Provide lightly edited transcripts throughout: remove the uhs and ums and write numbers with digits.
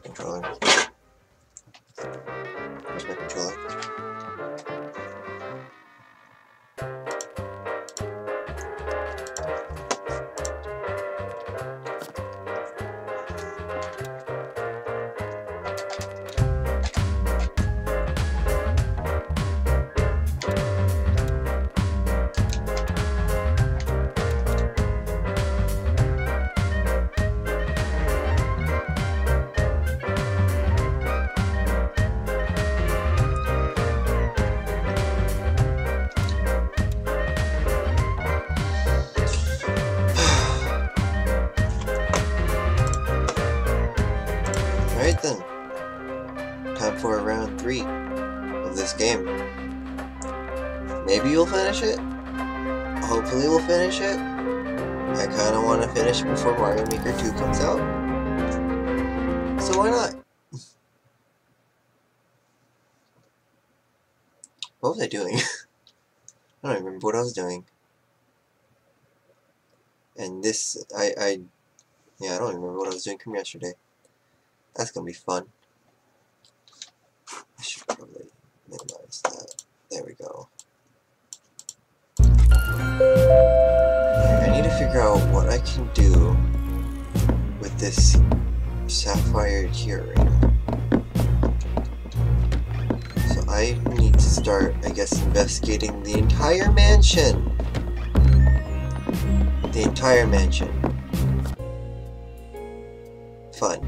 controller. Where's my controller? Alright then, time for round 3 of this game. Maybe you'll finish it. Hopefully we'll finish it. I kinda wanna finish before Mario Maker 2 comes out. So why not? What was I doing? I don't remember what I was doing. And this, yeah, I don't remember what I was doing from yesterday. That's gonna be fun. I should probably minimize that. There we go. I need to figure out what I can do with this sapphire here right now. So I need to start, I guess, investigating the entire mansion. The entire mansion. Fun.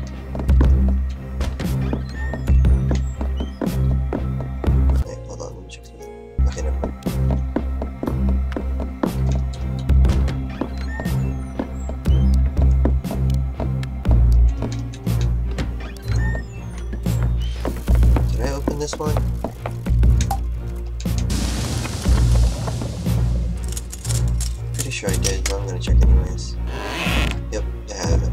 Wait, hold on, let me check something. Okay, never mind. Did I open this one? Pretty sure I did, but I'm gonna check anyways. Yep, I have it.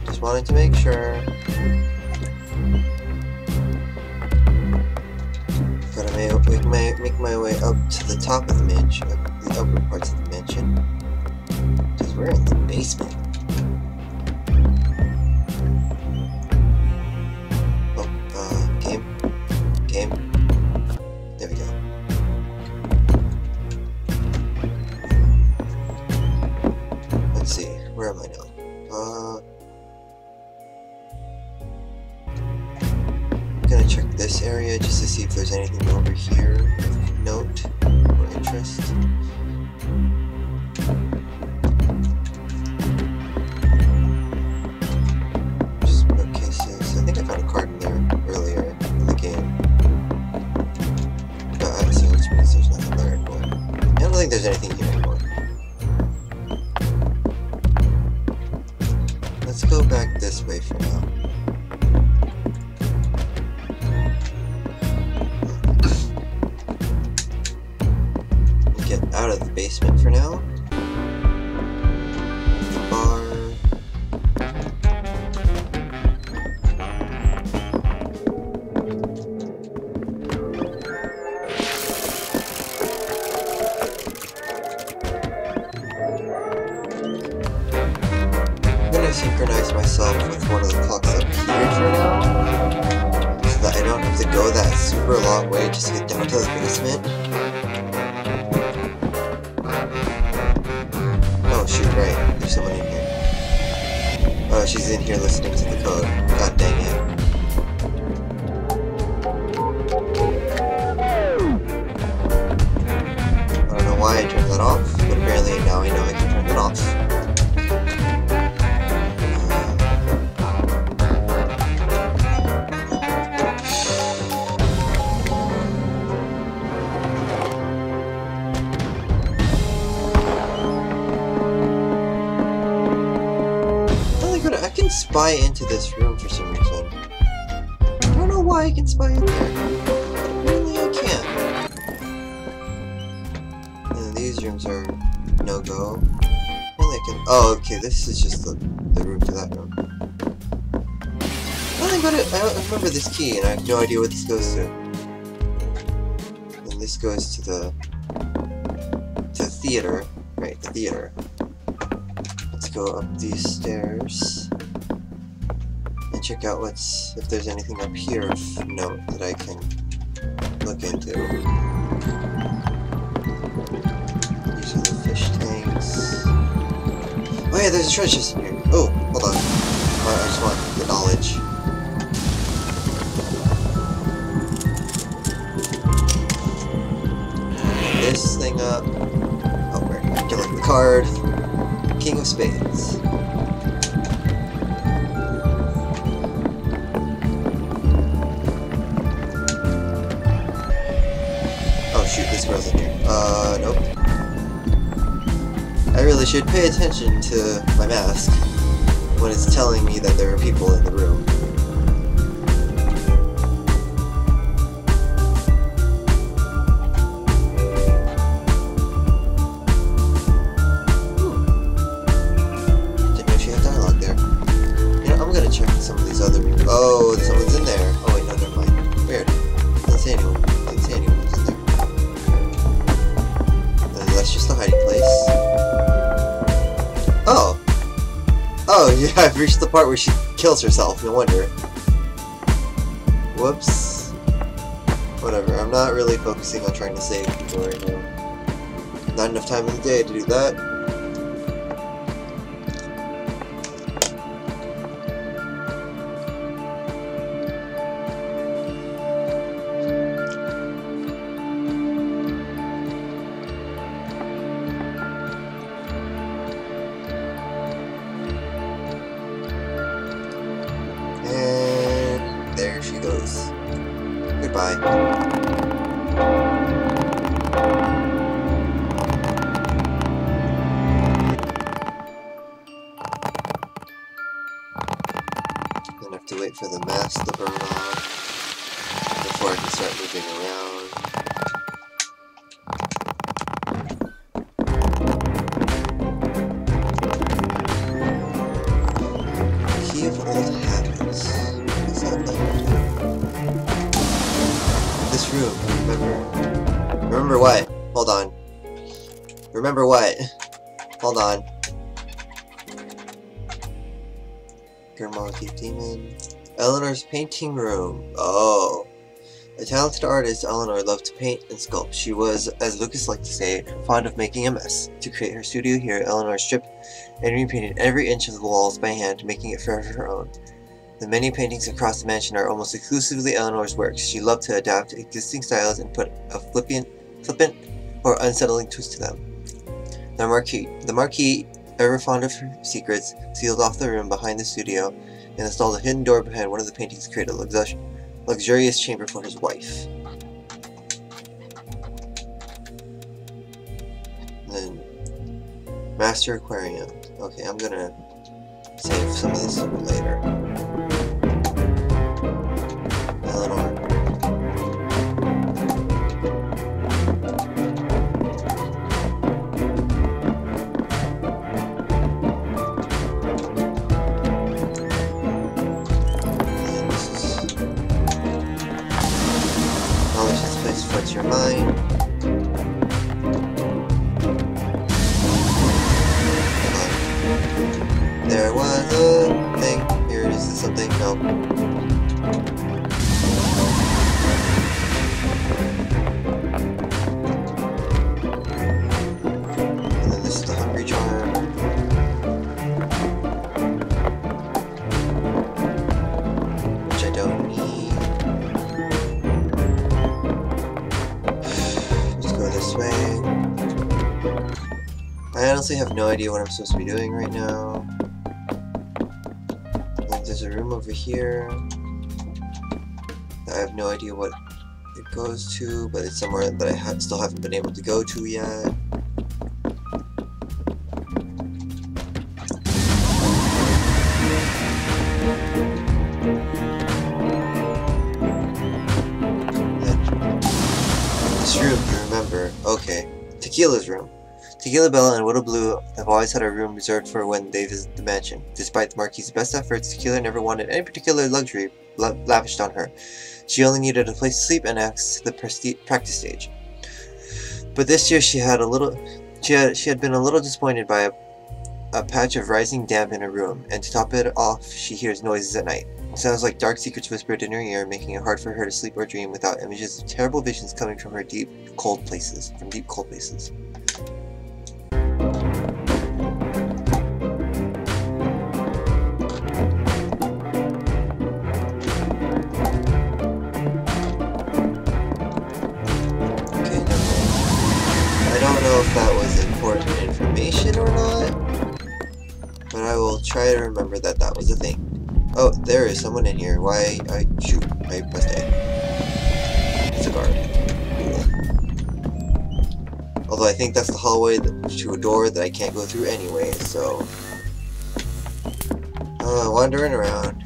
Just wanted to make sure. Gotta make my way up to the top of the mansion, the upper parts of the mansion. Because we're in the basement. Oh, game. There we go. Let's see, where am I now? I'm gonna check this area just to see if there's anything over here of note or interest. Just bookcases. I think I found a card in there earlier in the game. But so which means there's nothing there anymore. I don't think there's anything here anymore. Let's go back this way for now. Get out of the basement for now. Bar. I'm gonna synchronize myself with one of the clocks up here for now, so that I don't have to go that super long way just to get down to the basement. Oh shoot, right, there's someone in here. Oh, she's in here listening to the code. God dang it. I don't know why I turned that off, but apparently now I know I can turn it off. I can spy into this room for some reason. I don't know why I can spy in there. Apparently I can't. And these rooms are no-go. Apparently I can... Oh, okay, this is just the room to that room. I remember this key, and I have no idea what this goes to. And this goes to the theater. Right, the theater. Let's go up these stairs. check out if there's anything up here of note that I can look into. These are the fish tanks. Oh yeah, there's a treasure chest in here. Oh, hold on. I just want the knowledge. This thing up. Oh, we're killing the card. King of Spades. Oh shoot, this girl's in here. Nope. I really should pay attention to my mask when it's telling me that there are people in the room. Oh, someone's in there. Oh wait, no, never mind. Weird. Didn't see anyone. Didn't see anyone was in there. That's just a hiding place. Oh! Oh, yeah, I've reached the part where she kills herself, no wonder. Whoops. Whatever, I'm not really focusing on trying to save people right now. Not enough time in the day to do that. There she goes. Goodbye. Gonna have to wait for the mask to burn off before I can start moving around. Key of old habits. This room, remember what? Hold on. Remember what? Hold on. Grandma Thief Demon. Eleanor's painting room. Oh. A talented artist, Eleanor loved to paint and sculpt. She was, as Lucas liked to say, fond of making a mess. To create her studio here, Eleanor stripped and repainted every inch of the walls by hand, making it forever her own. The many paintings across the mansion are almost exclusively Eleanor's works. She loved to adapt existing styles and put a flippant or unsettling twist to them. The Marquis, ever fond of her secrets, sealed off the room behind the studio and installed a hidden door behind one of the paintings to create a luxurious chamber for his wife. Then, Master Aquarium. Okay, I'm gonna save some of this for later. Eleanor. And this is knowledge this place floods your mind. There was a thing. Here it is. Is this something? No. I honestly have no idea what I'm supposed to be doing right now. Like, there's a room over here. I have no idea what it goes to, but it's somewhere that I still haven't been able to go to yet. This room, you remember. Okay. Tequila's room. Tequila Bella and Widow Blue have always had a room reserved for when they visit the mansion. Despite the Marquis's best efforts, Tequila never wanted any particular luxury lavished on her. She only needed a place to sleep and access to the practice stage. But this year she had been a little disappointed by a patch of rising damp in her room, and to top it off, she hears noises at night. It sounds like dark secrets whispered in her ear, making it hard for her to sleep or dream without images of terrible visions coming from her deep, cold places. I don't know if that was important information or not, but I will try to remember that that was a thing. Oh, there is someone in here. Why? Shoot, I pressed A. It's a guard. Cool. Although I think that's the hallway to a door that I can't go through anyway, so... wandering around.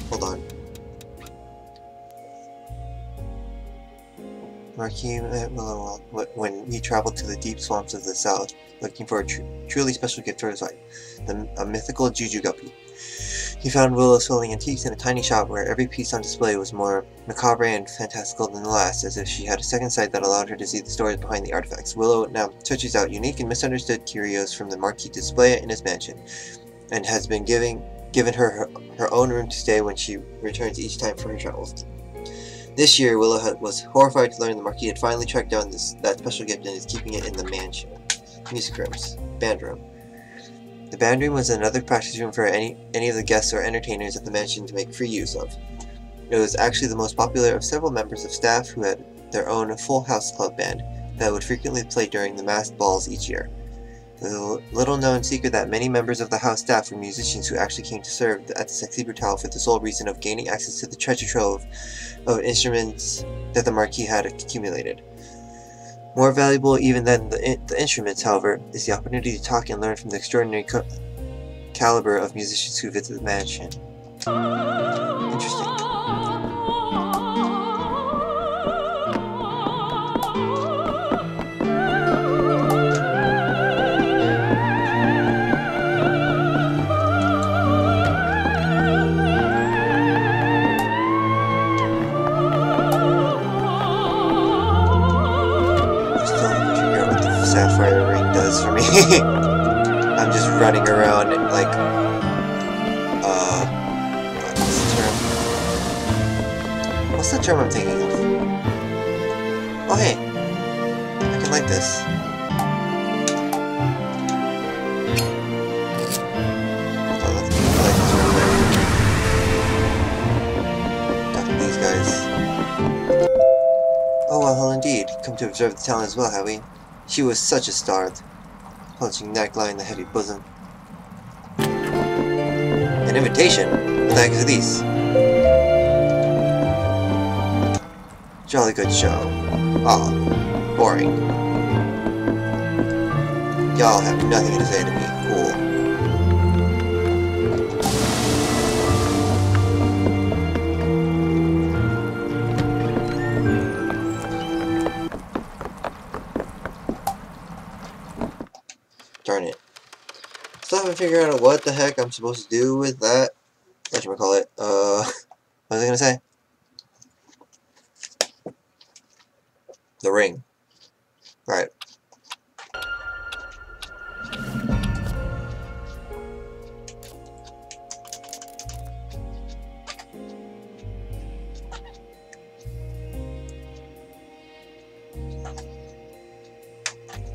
Hold on. Marquis when he traveled to the deep swamps of the south, looking for a truly special gift for his wife, a mythical Juju guppy. He found Willow selling antiques in a tiny shop where every piece on display was more macabre and fantastical than the last, as if she had a second sight that allowed her to see the stories behind the artifacts. Willow now searches out unique and misunderstood curios from the Marquis to display in his mansion, and has been given her own room to stay when she returns each time for her travels. This year, Willow was horrified to learn the Marquis had finally tracked down that special gift and is keeping it in the mansion. Music rooms. Band room. The band room was another practice room for any of the guests or entertainers at the mansion to make free use of. It was actually the most popular of several members of staff who had their own full house club band that would frequently play during the masked balls each year. There's a little-known secret that many members of the house staff were musicians who actually came to serve at the Sexy Brutale for the sole reason of gaining access to the treasure trove of instruments that the Marquis had accumulated. More valuable even than the instruments, however, is the opportunity to talk and learn from the extraordinary caliber of musicians who visit the mansion. Interesting. Sapphire ring does for me. I'm just running around and like what's the term I'm thinking of? Oh hey, I can light this. After these guys. Oh well, indeed. Come to observe the talent as well, have we? She was such a star, punching neckline, the heavy bosom. An invitation? What the heck are these? Jolly good show. Ah, boring. Y'all have nothing to say to me. Cool. Darn it. Still haven't figured out what the heck I'm supposed to do with that. Whatchamacallit. What was I gonna say? The ring. Right.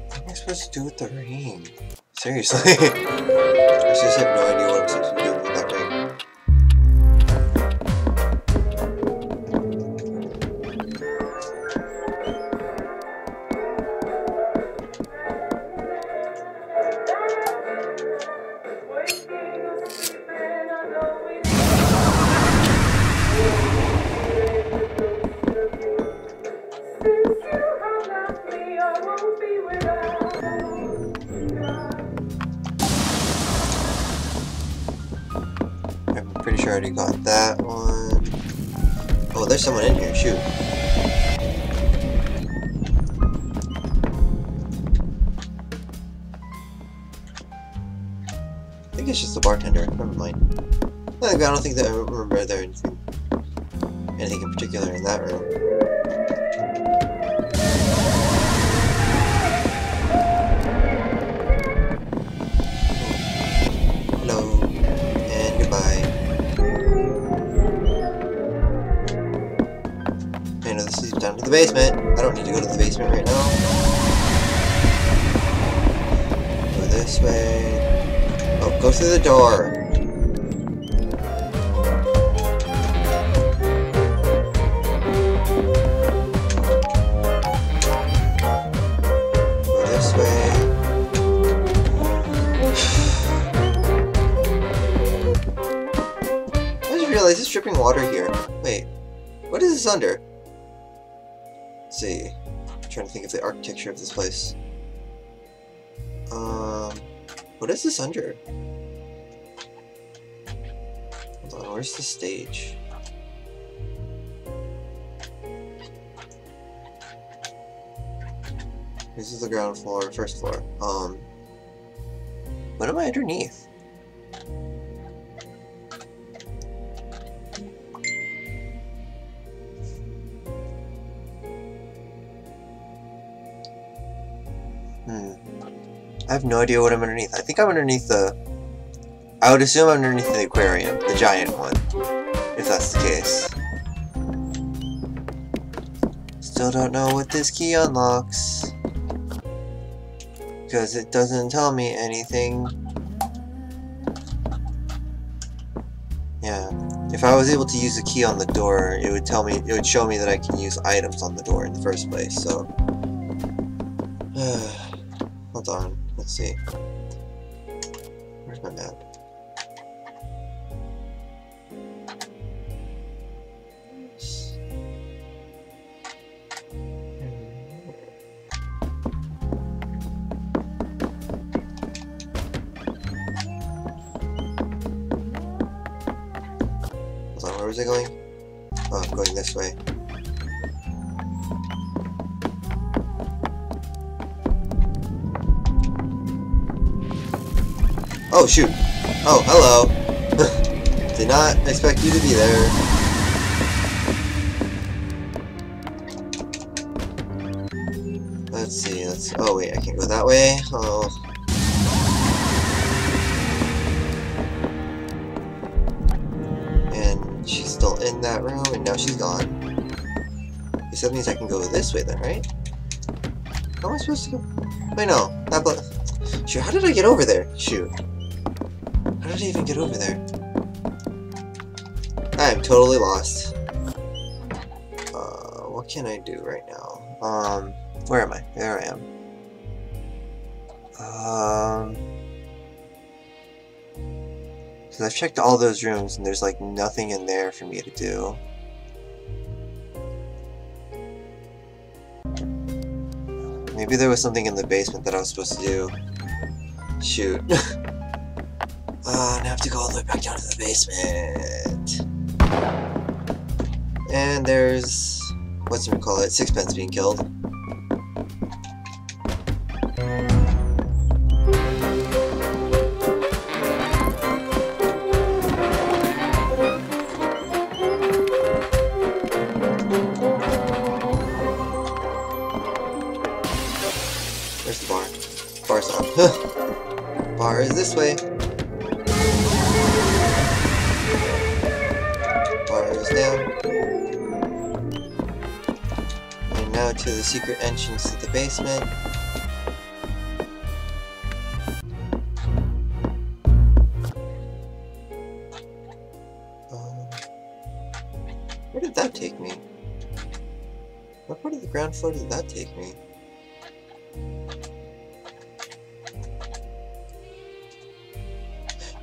What am I supposed to do with the ring? Seriously? I just have no idea what I'm supposed to be doing with that ring. Pretty sure I already got that one. Oh, there's someone in here. Shoot. I think it's just the bartender. Never mind. I don't think that I remember there anything. anything in particular in that room. Hello, and goodbye. I know this leads down to the basement. I don't need to go to the basement right now. Go this way. Oh, go through the door. Go this way. I just realized there's dripping water here. Wait, what is this under? Let's see. I'm trying to think of the architecture of this place. What is this under? Hold on, where's the stage? This is the ground floor, first floor. What am I underneath? I have no idea what I'm underneath. I think I'm underneath the... I would assume I'm underneath the aquarium, the giant one, if that's the case. Still don't know what this key unlocks, because it doesn't tell me anything. Yeah, if I was able to use a key on the door, it would tell me, it would show me that I can use items on the door in the first place, so... Hold on, let's see. Where's my map? Hold on, where was I going? Oh, I'm going this way. Oh shoot! Oh, hello! Did not expect you to be there. Let's see, oh wait, I can't go that way. Oh. And she's still in that room, and now she's gone. I guess that means I can go this way then, right? How am I supposed to go? Wait, no. Shoot, how did I get over there? Shoot. How did I even get over there? I am totally lost. What can I do right now? Where am I? There I am. Because I've checked all those rooms and there's like nothing in there for me to do. Maybe there was something in the basement that I was supposed to do. Shoot. Now I have to go all the way back down to the basement. And there's... whatchamacallit, Sixpence being killed. Where's the bar? Bar's up. Bar is this way. Bar is down. And now to the secret entrance to the basement. Where did that take me? What part of the ground floor did that take me?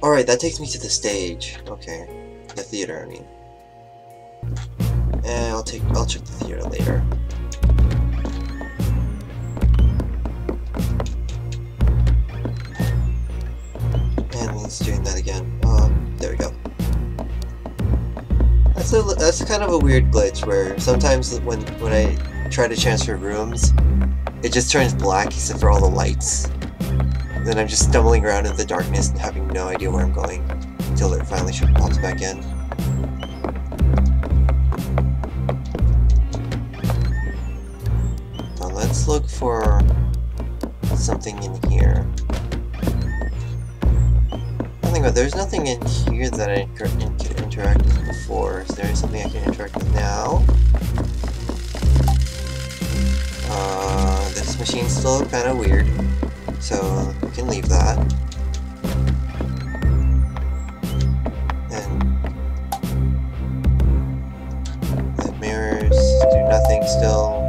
Alright, that takes me to the stage. Okay. The theater, I mean. And I'll check the theater later. And let's doing that again. There we go. That's kind of a weird glitch where sometimes when I try to transfer rooms, it just turns black except for all the lights. Then I'm just stumbling around in the darkness and having no idea where I'm going until it finally pops back in. let's look for something in here. There's nothing in here that I could interact with before. Is there something I can interact with now? This machine's still kind of weird, so we can leave that. And the mirrors do nothing still.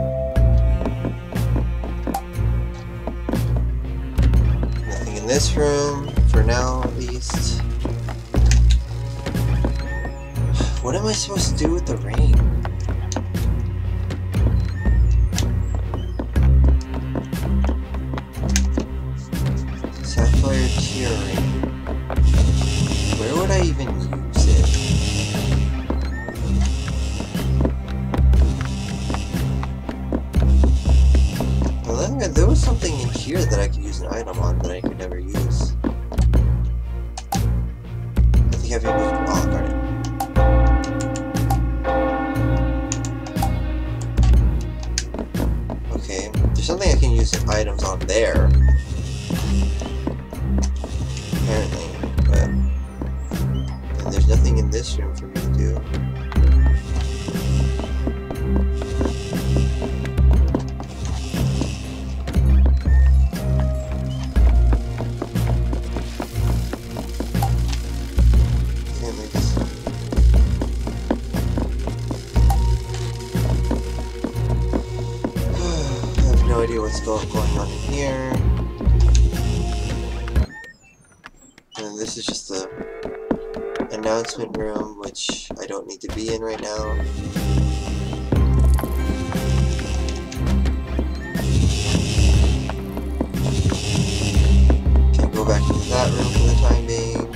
Nothing in this room, for now at least. What am I supposed to do with the ring? Sapphire tear ring. Where would I even use it? Well, then there was something in here that I could use an item on that I could never use. I think I've even used... Oh, darn it. Okay, there's something I can use items on there. Apparently, but... And there's nothing in this room for me to do. What's going on in here. And this is just the announcement room, which I don't need to be in right now. Can't go back into that room for the time being.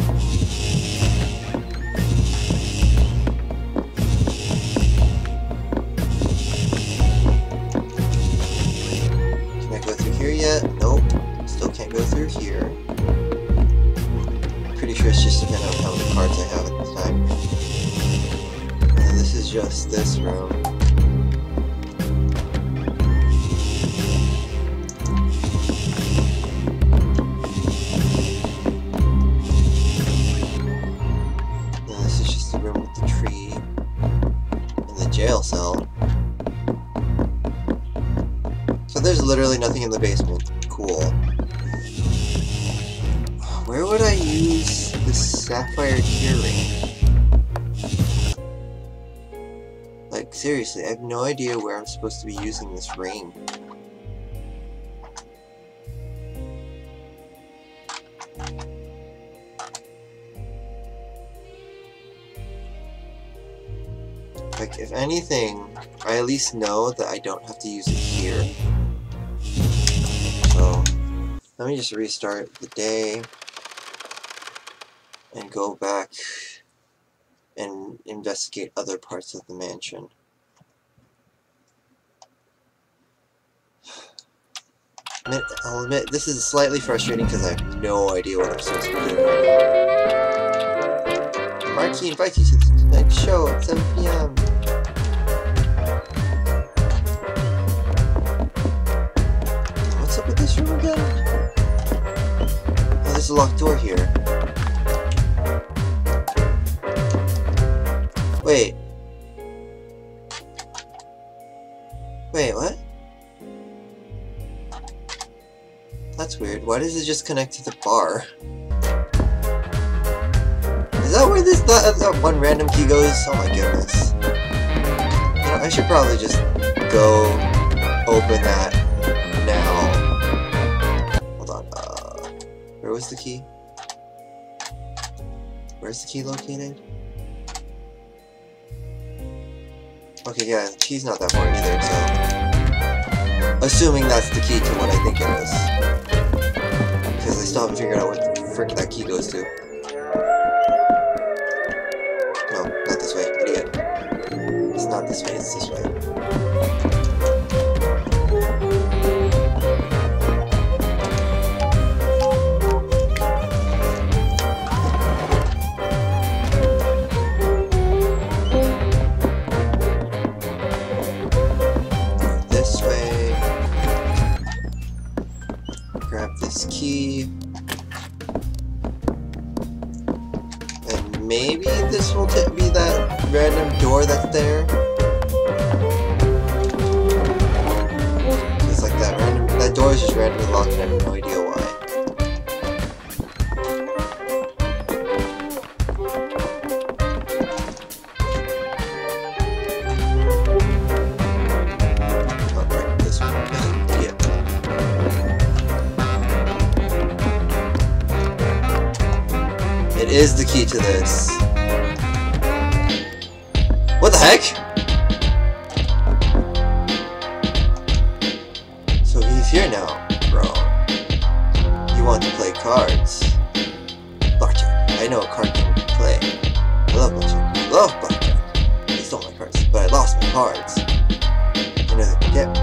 Nope, still can't go through here. Pretty sure it's just depending on how many cards I have at the time. And this is just this room. And this is just the room with the tree and the jail cell. So there's literally nothing in the basement. Cool. Where would I use the sapphire tear ring? Like, seriously, I have no idea where I'm supposed to be using this ring. Like, if anything, I at least know that I don't have to use it here. So, let me just restart the day and go back and investigate other parts of the mansion. I'll admit, this is slightly frustrating because I have no idea what I'm supposed to be doing right now. Marquis invites you to tonight's show at 7 p.m. What's up with this room again? Oh, there's a locked door here. Wait. Wait, what? That's weird. Why does it just connect to the bar? Is that where that one random key goes? Oh my goodness. You know, I should probably just go open that now. Hold on. Where was the key? Where's the key located? Okay, yeah, the key's not that far either, so... Assuming that's the key to what I think it is. Because I still haven't figured out where the frick that key goes to. No, not this way, idiot. It's not this way, it's this way. This way. key. And maybe this will be that random door that's there. It's like that door is just randomly locked and I have no idea why. Is the key to this. What the heck? So he's here now, bro. You want to play cards? Blackjack. I know a card game to play. I love blackjack. I love blackjack. They stole my cards, but I lost my cards. I know they can get me.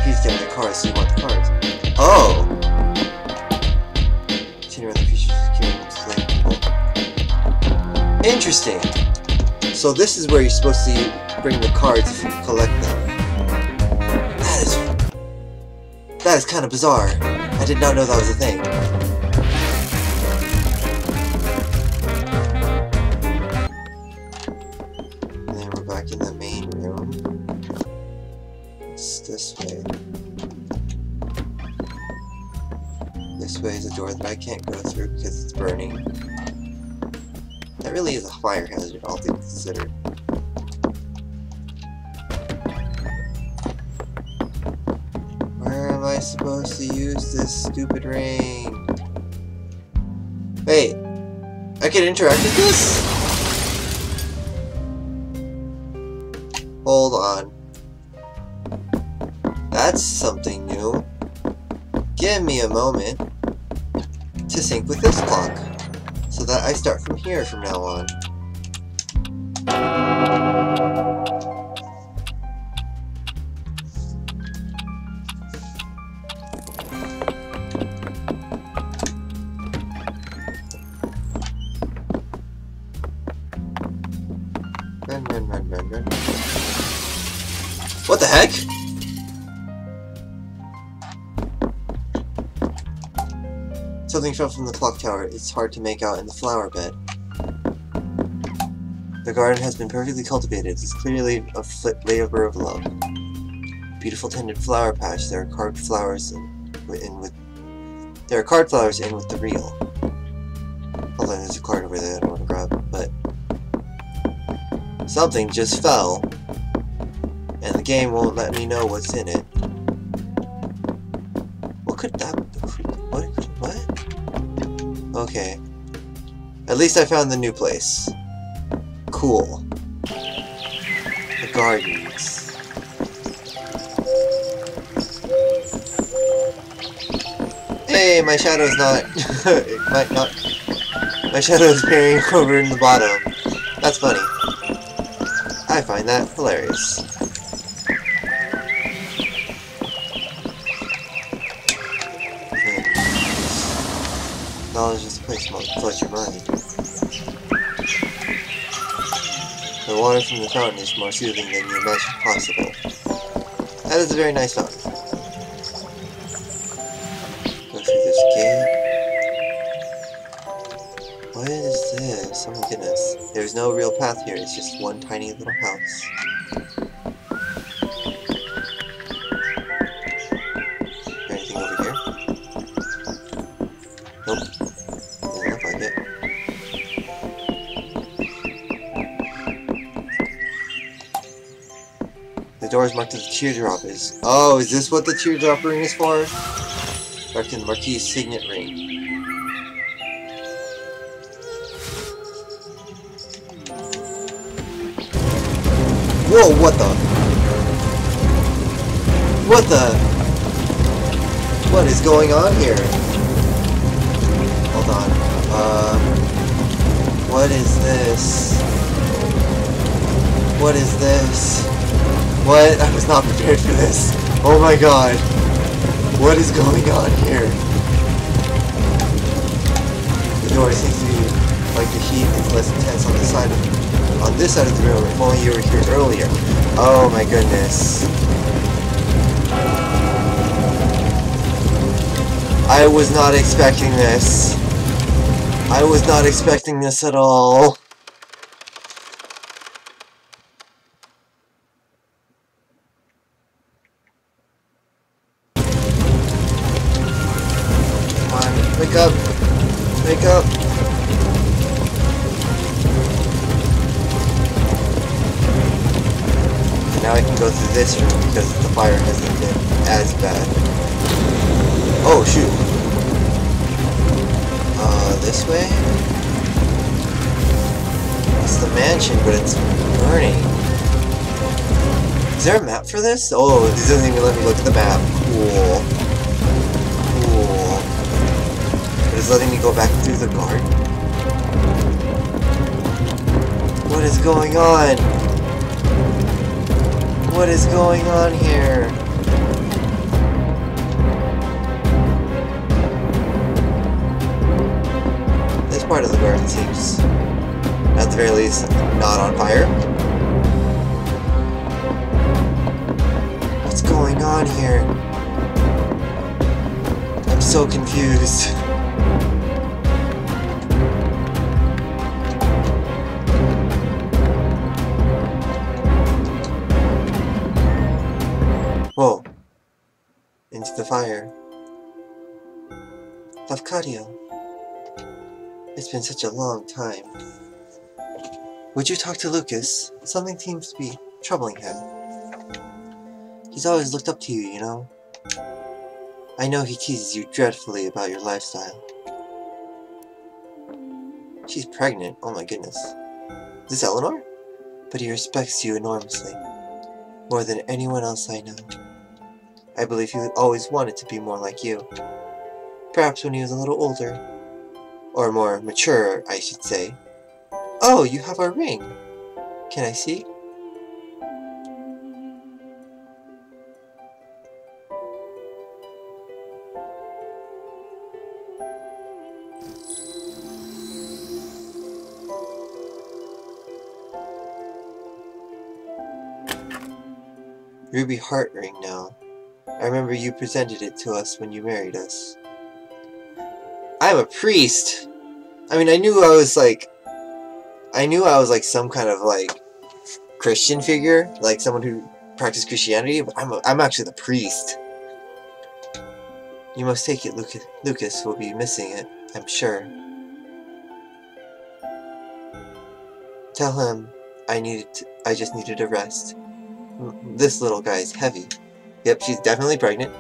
Please get my cards so you want the cards. Oh! Interesting. So this is where you're supposed to bring the cards if you collect them. That is kind of bizarre. I did not know that was a thing. And then we're back in the main room. It's this way. This way is a door that I can't go through because it's burning. That really is a fire hazard, all things considered. Where am I supposed to use this stupid ring? Wait, I can interact with this? Hold on. That's something new. Give me a moment to sync with this clock, so that I start from here from now on. Run. What the heck? Something fell from the clock tower. It's hard to make out in the flower bed. The garden has been perfectly cultivated. It's clearly a labor of love. Beautiful tended flower patch. There are carved flowers in with the reel. Hold on, there's a card over there I don't want to grab, but something just fell, and the game won't let me know what's in it. What could that be? What? Okay. At least I found the new place. Cool. The gardens. Hey, my shadow's not... it might not... My shadow is appearing over in the bottom. That's funny. I find that hilarious. Knowledge is a place to flood your mind. The water from the fountain is more soothing than you imagined possible. That is a very nice fountain. Go through this gate. What is this? Oh my goodness. There's no real path here, it's just one tiny little house. Is there anything over here? Nope. Doesn't look like it. The door is marked as a teardrop is. Oh, is this what the teardrop ring is for? Marked in the Marquis' signet ring. Whoa, what the? What is going on here? Hold on. What is this? What is this? What? I was not prepared for this. Oh my god. What is going on here? The door seems to be like the heat is less intense on this side of the room. If only you were here earlier. Oh my goodness. I was not expecting this. I was not expecting this at all. Come on, wake up. Wake up. And now I can go through this room because the fire hasn't been as bad. Oh, shoot. This way? It's the mansion, but it's burning. Is there a map for this? Oh, this doesn't even let me look at the map. Cool. Cool. But it's letting me go back through the garden? What is going on? What is going on here? This part of the garden seems, at the very least, not on fire. What's going on here? I'm so confused. Whoa. Into the fire. Lafcadio. It's been such a long time. Would you talk to Lucas? Something seems to be troubling him. He's always looked up to you, you know? I know he teases you dreadfully about your lifestyle. She's pregnant, oh my goodness. Is this Eleanor? But he respects you enormously. More than anyone else I know. I believe he always wanted to be more like you. Perhaps when he was a little older. Or more mature, I should say. Oh, you have our ring. Can I see? Ruby heart ring now. I remember you presented it to us when you married us. I'm a priest! I mean, I knew I was like some kind of like Christian figure, like someone who practiced Christianity, but I'm actually the priest. You must take it, Lucas will be missing it, I'm sure. Tell him I just needed a rest. This little guy's heavy. Yep, she's definitely pregnant.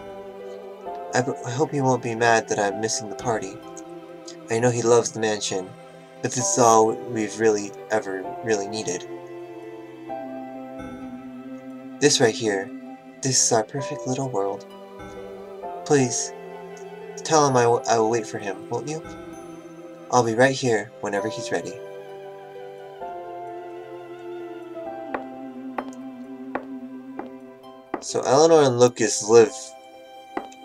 I hope he won't be mad that I'm missing the party. I know he loves the mansion, but this is all we've ever really needed. This right here, this is our perfect little world. Please, tell him I will wait for him, won't you? I'll be right here whenever he's ready. So Eleanor and Lucas live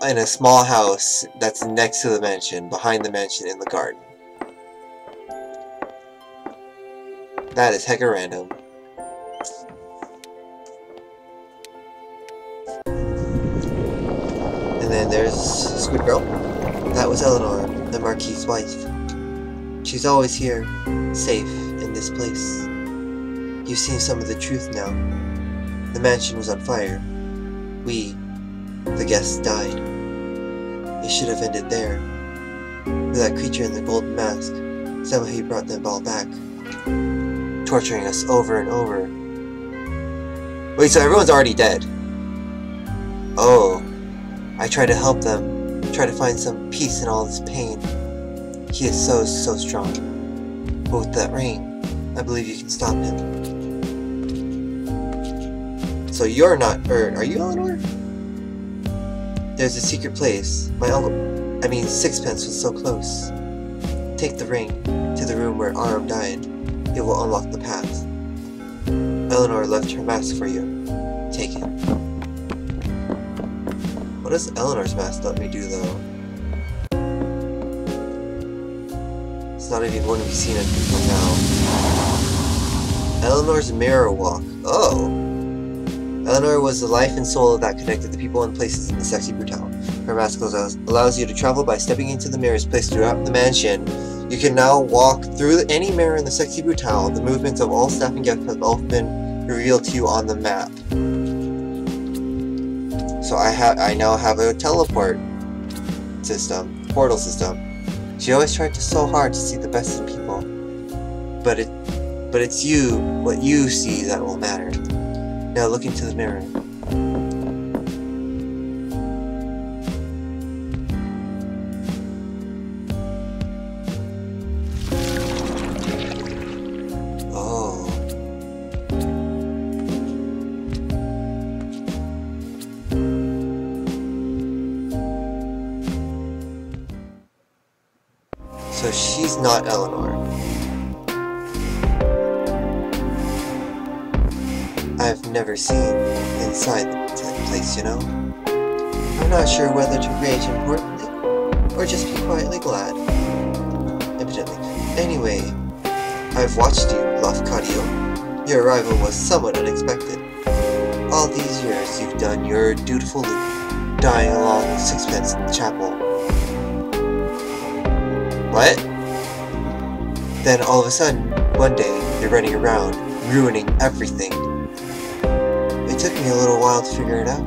in a small house that's next to the mansion, behind the mansion in the garden. That is hecka random. And then there's Squid Girl. That was Eleanor, the Marquis's wife. She's always here, safe in this place. You've seen some of the truth now. The mansion was on fire. We, the guests, died. It should have ended there. With that creature in the golden mask, somehow he brought them all back, torturing us over and over. Wait, so everyone's already dead? Oh, I try to help them, try to find some peace in all this pain. He is so strong. But with that ring, I believe you can stop him. So you're not, are you Eleanor? There's a secret place. My uncle, Sixpence was so close. Take the ring to the room where Aram died. It will unlock the path. Eleanor left her mask for you. Take it. What does Eleanor's mask let me do, though? It's not even going to be seen until now. Eleanor's mirror walk. Oh! Eleanor was the life and soul that connected the people and places in the Sexy Brutale. Her mask allows you to travel by stepping into the mirrors placed throughout the mansion. You can now walk through any mirror in the Sexy Brutale. The movements of all staff and guests have all been revealed to you on the map. So I now have a teleport system, portal system. She always tried so hard to see the best in people, but it's you, what you see, that will matter. Now look into the mirror. Oh. So she's not Eleanor. I've never seen inside the place, you know? I'm not sure whether to rage importantly, or just be quietly glad. Impotently. Anyway, I've watched you, Lafcadio. Your arrival was somewhat unexpected. All these years you've done your dutiful loop, dying along with sixpence in the chapel. What? Then all of a sudden, one day, you're running around, ruining everything. It took me a little while to figure it out.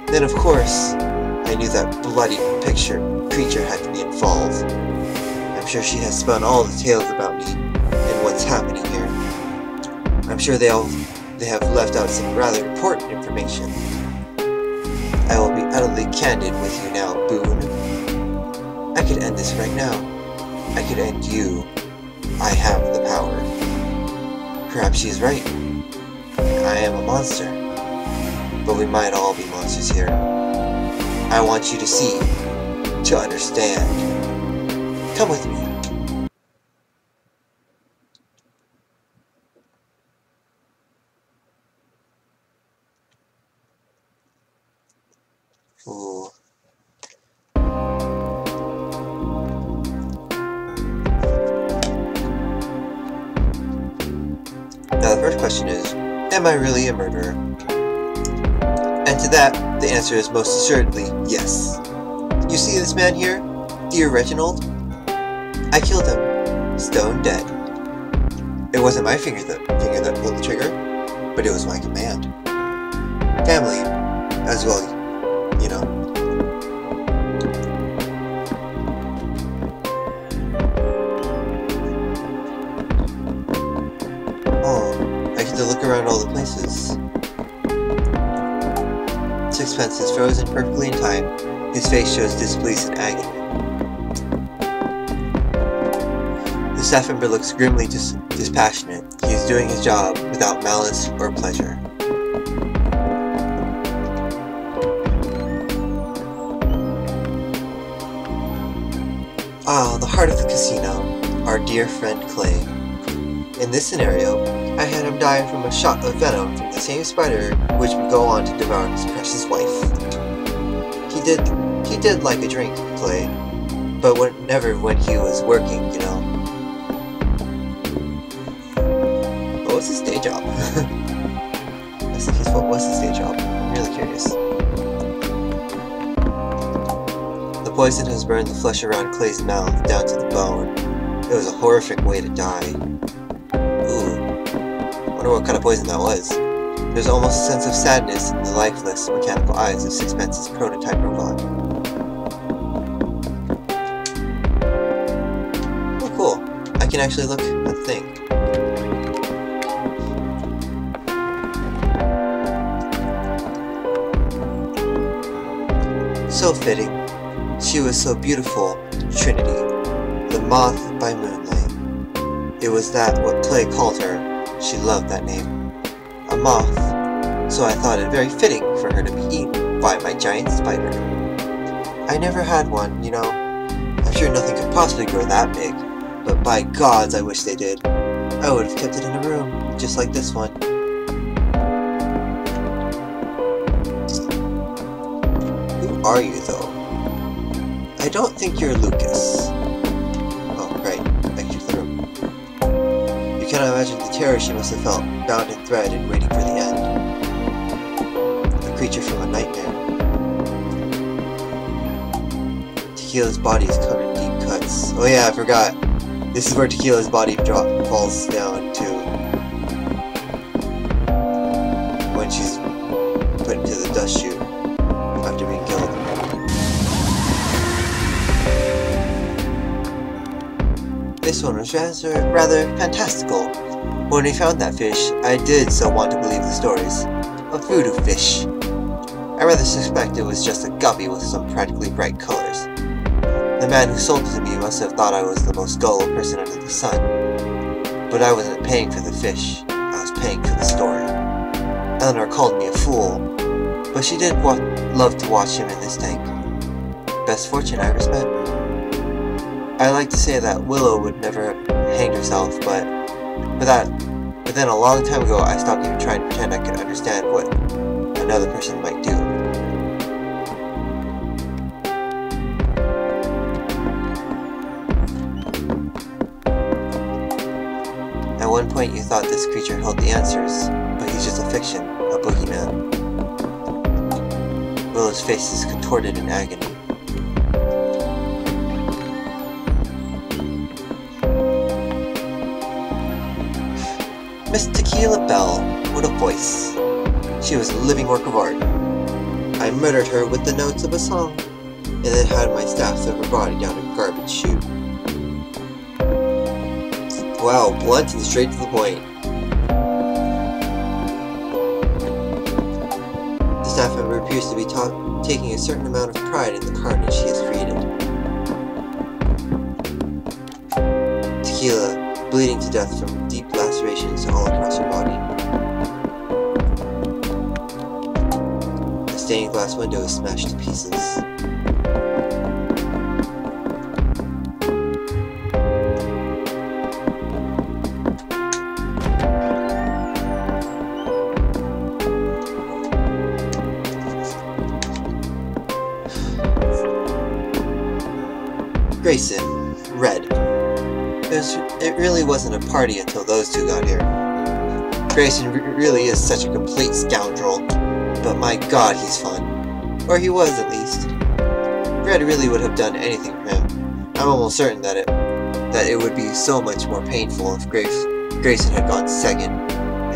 Then of course, I knew that bloody creature had to be involved. I'm sure she has spun all the tales about me and what's happening here. I'm sure they have left out some rather important information. I will be utterly candid with you now, Boone. I could end this right now. I could end you. I have the power. Perhaps she is right. I am a monster. But we might all be monsters here. I want you to see, to understand. Come with me. Ooh. Now the first question is, am I really a murderer? And to that, the answer is most assuredly yes. You see this man here? Dear Reginald? I killed him. Stone dead. It wasn't my finger that pulled the trigger, but it was my command. Family, as well, you know. Oh, I get to look around all the places. Sixpence is frozen perfectly in time. His face shows disbelief and agony. The staff member looks grimly dispassionate. He is doing his job without malice or pleasure. Ah, the heart of the casino. Our dear friend Clay. In this scenario, I had him die from a shot of venom from the same spider which would go on to devour his precious wife. He did like a drink, Clay, but never when he was working, you know. What was his day job? That's the case, what was his day job? I'm really curious. The poison has burned the flesh around Clay's mouth down to the bone. It was a horrific way to die. I wonder what kind of poison that was. There's almost a sense of sadness in the lifeless, mechanical eyes of Sixpence's prototype robot. Oh, cool. I can actually look at the thing. So fitting. She was so beautiful. Trinity. The moth by moonlight. It was that what Clay called her. She loved that name. A moth, so I thought it very fitting for her to be eaten by my giant spider. I never had one, you know. I'm sure nothing could possibly grow that big, but by gods I wish they did. I would have kept it in a room, just like this one. Who are you, though? I don't think you're Lucas. Oh, right. Exit the room. You cannot imagine the terror she must have felt, bound in thread and waiting for the end. creature from a nightmare. Tequila's body is covered in deep cuts. Oh yeah, I forgot. This is where Tequila's body falls down to when she's put into the dust chute after being killed. This one was rather fantastical. When we found that fish, I did so want to believe the stories. A voodoo fish. I rather suspect it was just a guppy with some practically bright colors. The man who sold it to me must have thought I was the most gullible person under the sun. But I wasn't paying for the fish, I was paying for the story. Eleanor called me a fool, but she did love to watch him in this tank. Best fortune I ever spent. I like to say that Willow would never have hanged herself, but then a long time ago I stopped even trying to pretend I could understand what another person might do. At one point you thought this creature held the answers, but he's just a fiction, a boogeyman. Willow's face is contorted in agony. Miss Tequila Bell, what a voice. She was a living work of art. I murdered her with the notes of a song, and then had my staff throw her body down a garbage chute. Wow, blunt and straight to the point. The staff member appears to be taking a certain amount of pride in the carnage he has created. Tequila, bleeding to death from deep lacerations all across her body. The stained glass window is smashed to pieces. Grayson, Red. It really wasn't a party until those two got here. Grayson really is such a complete scoundrel, but my god, he's fun. Or he was, at least. Red really would have done anything for him. I'm almost certain that it would be so much more painful if Grayson had gone second,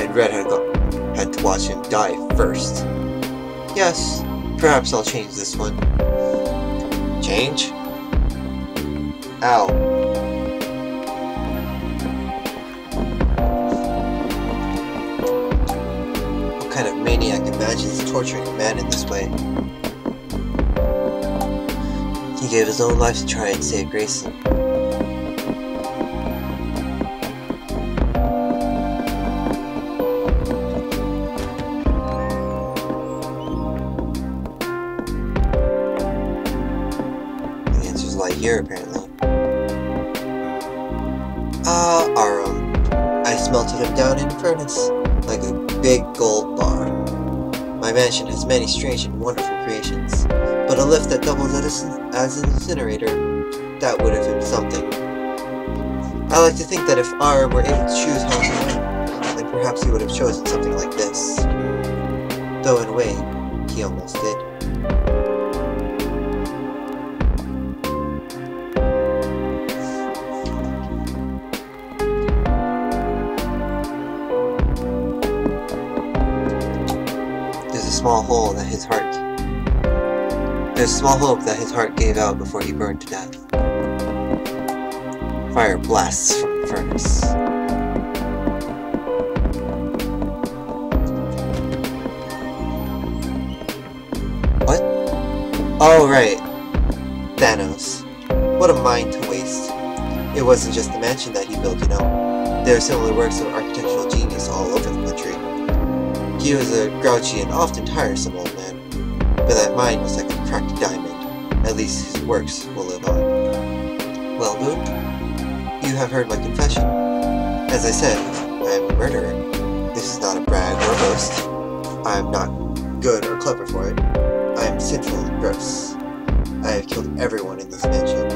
and Red had to watch him die first. Yes, perhaps I'll change this one. Change? Ow. What kind of maniac imagines torturing a man in this way? He gave his own life to try and save Grayson. The answers lie here, apparently. Arum. I smelted him down in a furnace, like a big gold bar. My mansion has many strange and wonderful creations, but a lift that doubles as an incinerator, that would have been something. I like to think that if Arum were able to choose how to live, then perhaps he would have chosen something like this. Though in a way, he almost did. There's a small hope that his heart gave out before he burned to death. Fire blasts from the furnace. What? Oh, right. Thanos. What a mind to waste. It wasn't just the mansion that he built, you know. There are similar works of architectural genius all over the country. He was a grouchy and often tiresome old man, but that mind was like a cracked diamond. At least his works will live on. Well, Boone, you have heard my confession. As I said, I am a murderer. This is not a brag or a boast. I am not good or clever for it. I am sinful and gross. I have killed everyone in this mansion.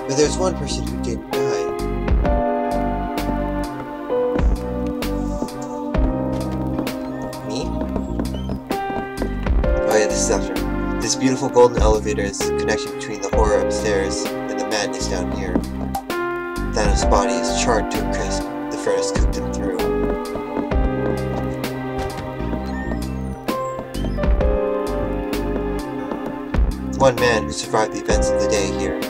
But there's one person who didn't die. This beautiful golden elevator is the connection between the horror upstairs and the madness down here. Thanos' body is charred to a crisp. The furnace cooked him through. One man who survived the events of the day here,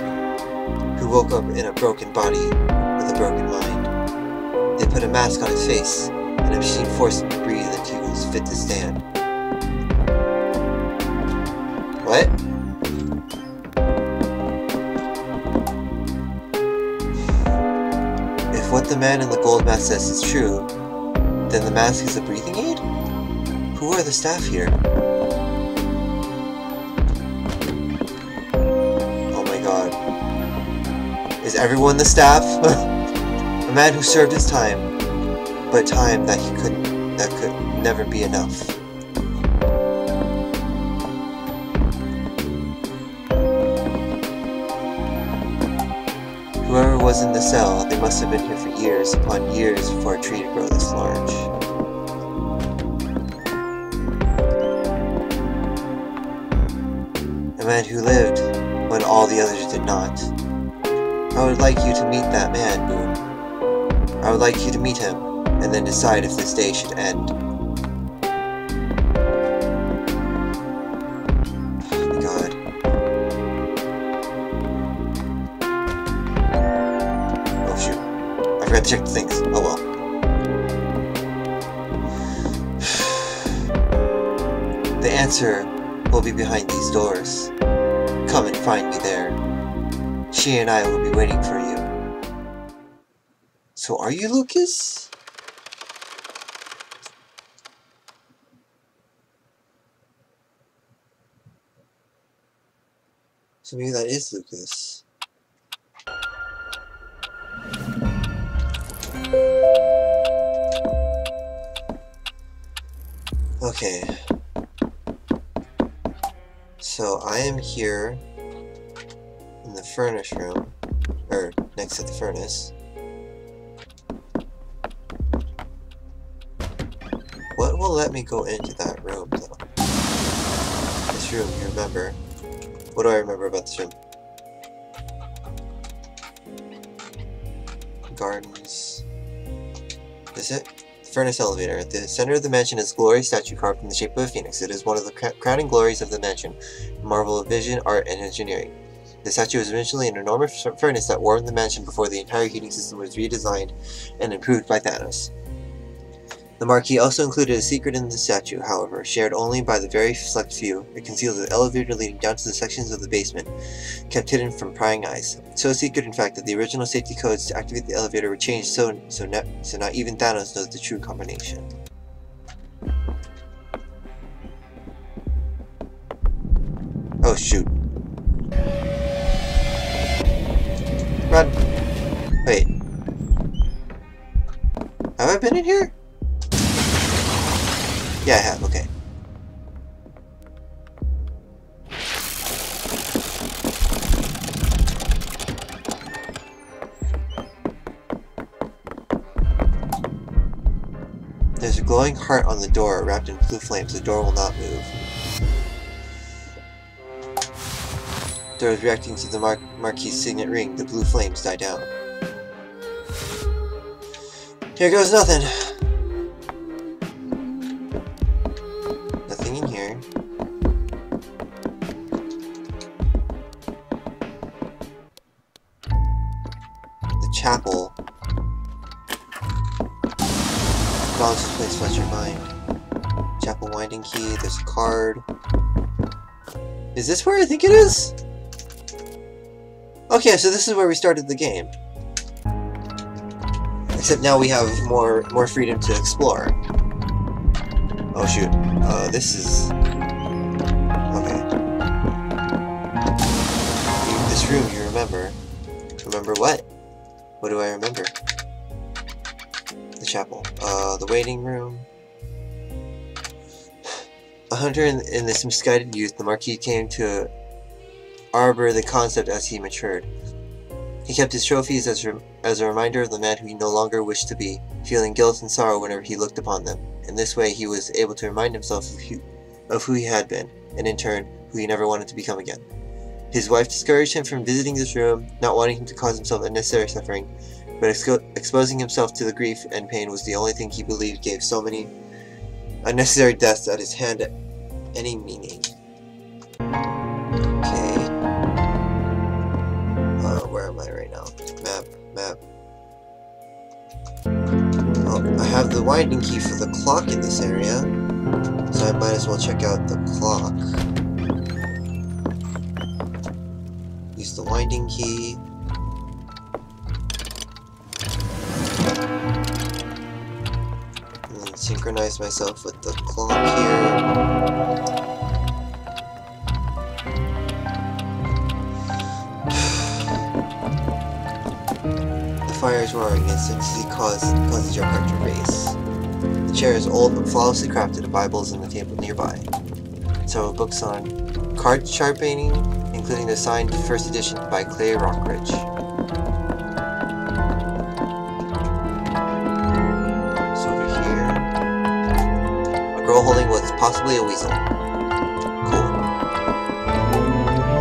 who woke up in a broken body with a broken mind. They put a mask on his face, and a machine forced him to breathe until he was fit to stand. What? If what the man in the gold mask says is true, then the mask is a breathing aid? Who are the staff here? Oh my god. Is everyone the staff? A man who served his time, but time that could never be enough. Whoever was in the cell, they must have been here for years upon years before a tree to grow this large. A man who lived when all the others did not. I would like you to meet that man, Boone. I would like you to meet him, and then decide if this day should end. Oh my god. Oh shoot. I forgot to check the things. Oh well. The answer will be behind these doors. Come and find me there. She and I will be waiting for you. So are you Lucas? So maybe that is Lucas. Okay. So I am here in the furnace room, or next to the furnace. What will let me go into that room though? This room, you remember? What do I remember about this room? Gardens. Is it? The furnace elevator. At the center of the mansion is a glorious statue carved in the shape of a phoenix. It is one of the crowning glories of the mansion, a marvel of vision, art, and engineering. The statue was originally an enormous furnace that warmed the mansion before the entire heating system was redesigned and improved by Thanos. The marquee also included a secret in the statue, however, shared only by the very select few. It conceals an elevator leading down to the sections of the basement, kept hidden from prying eyes. So secret, in fact, that the original safety codes to activate the elevator were changed so not even Thanos knows the true combination. Oh shoot. Run! Wait. Have I been in here? Yeah, I have, okay. There's a glowing heart on the door, wrapped in blue flames. The door will not move. The door is reacting to the Marquis' signet ring. The blue flames die down. Here goes nothing. Nothing in here. The chapel. Knowledge this place floods your mind. Chapel winding key. There's a card. Is this where I think it is? Okay, so this is where we started the game. Except now we have more freedom to explore. Oh shoot. This is... Okay. This room, you remember. Remember what? What do I remember? The chapel. The waiting room. A hunter in this misguided youth, the Marquis came to arbor the concept as he matured. He kept his trophies as a reminder of the man who he no longer wished to be, feeling guilt and sorrow whenever he looked upon them. In this way, he was able to remind himself of who he had been, and in turn, who he never wanted to become again. His wife discouraged him from visiting this room, not wanting him to cause himself unnecessary suffering, but exposing himself to the grief and pain was the only thing he believed gave so many unnecessary deaths at his hand any meaning. Okay. Where am I right now? Map. Oh, I have the winding key for the clock in this area, so I might as well check out the clock. Use the winding key. And then synchronize myself with the clock here. The fire is roaring and intensity causes your heart to race. The chair is old but flawlessly crafted. A Bible is on the table nearby. So books on card sharpening, including the signed first edition by Clay Rockridge. So over here, a girl holding what's possibly a weasel. Cool.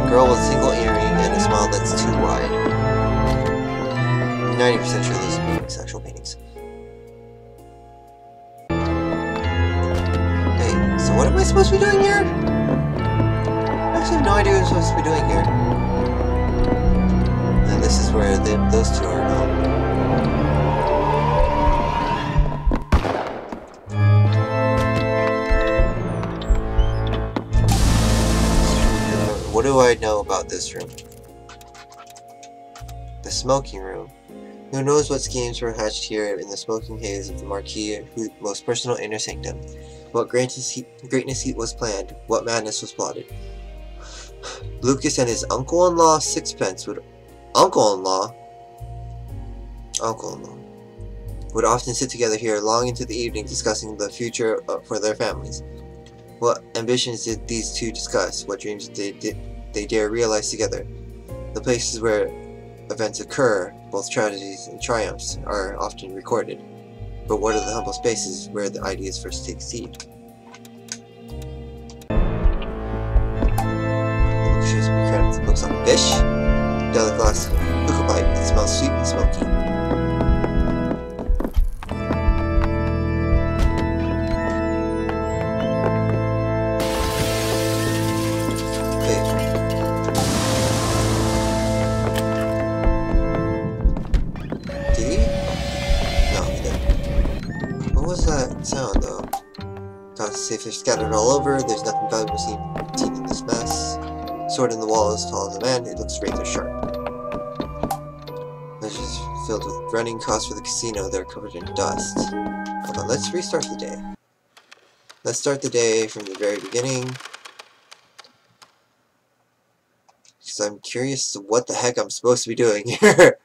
A girl with a single earring and a smile that's too wide. 90% sure these are actual paintings. Hey, so what am I supposed to be doing here? I actually have no idea what I'm supposed to be doing here. And this is where those two are now. What do I know about this room? The smoking room. Who knows what schemes were hatched here in the smoking haze of the Marquis' most personal inner sanctum? What greatness was planned? What madness was plotted? Lucas and his uncle-in-law Sixpence would uncle-in-law would often sit together here long into the evening discussing the future for their families. What ambitions did these two discuss? What dreams did they dare realize together? The places where events occur, both tragedies and triumphs, are often recorded. But what are the humble spaces where the ideas first take seed? The book shows me credits. Books on fish, delicate glass hookah pipe that smells sweet and smoky. Sound though. Gotta say fish scattered all over. There's nothing valuable seen in this mess. Sword in the wall as tall as a man. It looks razor sharp. Measures filled with running costs for the casino. They're covered in dust. Hold on, let's restart the day. Let's start the day from the very beginning. Because I'm curious to what the heck I'm supposed to be doing here.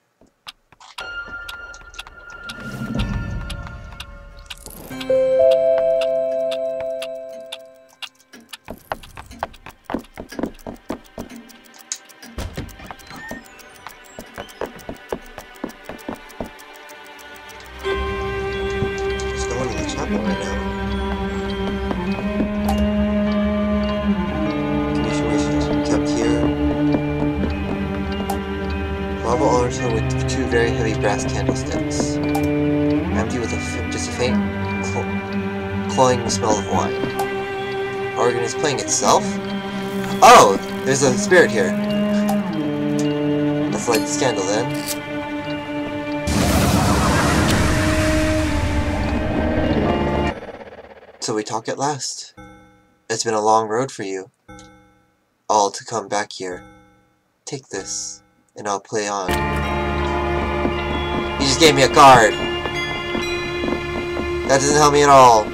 With two very heavy brass candlesticks, empty with just a faint cloying smell of wine. The organ is playing itself? Oh! There's a spirit here. Let's light this candle then. So we talk at last. It's been a long road for you. All to come back here. Take this, and I'll play on. He just gave me a card. That doesn't help me at all.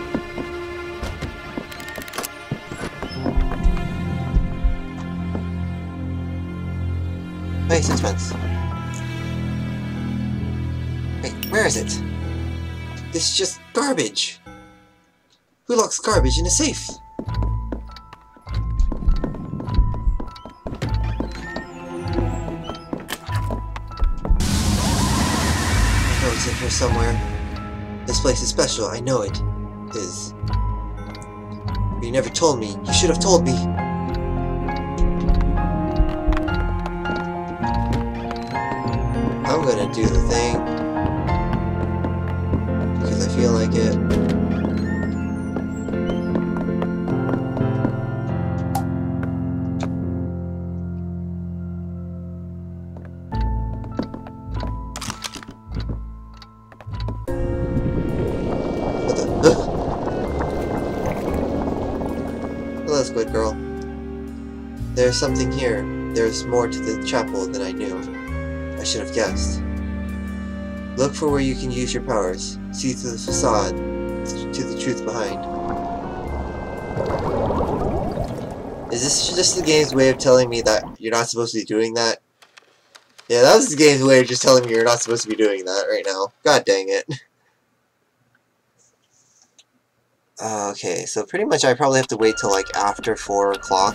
Hey, Sixpence. Wait, where is it? This is just garbage. Who locks garbage in a safe? It's in here somewhere. This place is special, I know it is. But you never told me. You should have told me. gonna do the thing. Because I feel like it. What the? Hello, Squid Girl. There's something here. There's more to the chapel than I knew. I should have guessed. Look for where you can use your powers. See through the facade to the truth behind. Is this just the game's way of telling me that you're not supposed to be doing that? Yeah, that was the game's way of just telling me you're not supposed to be doing that right now. God dang it. Okay, so pretty much I probably have to wait till like after 4 o'clock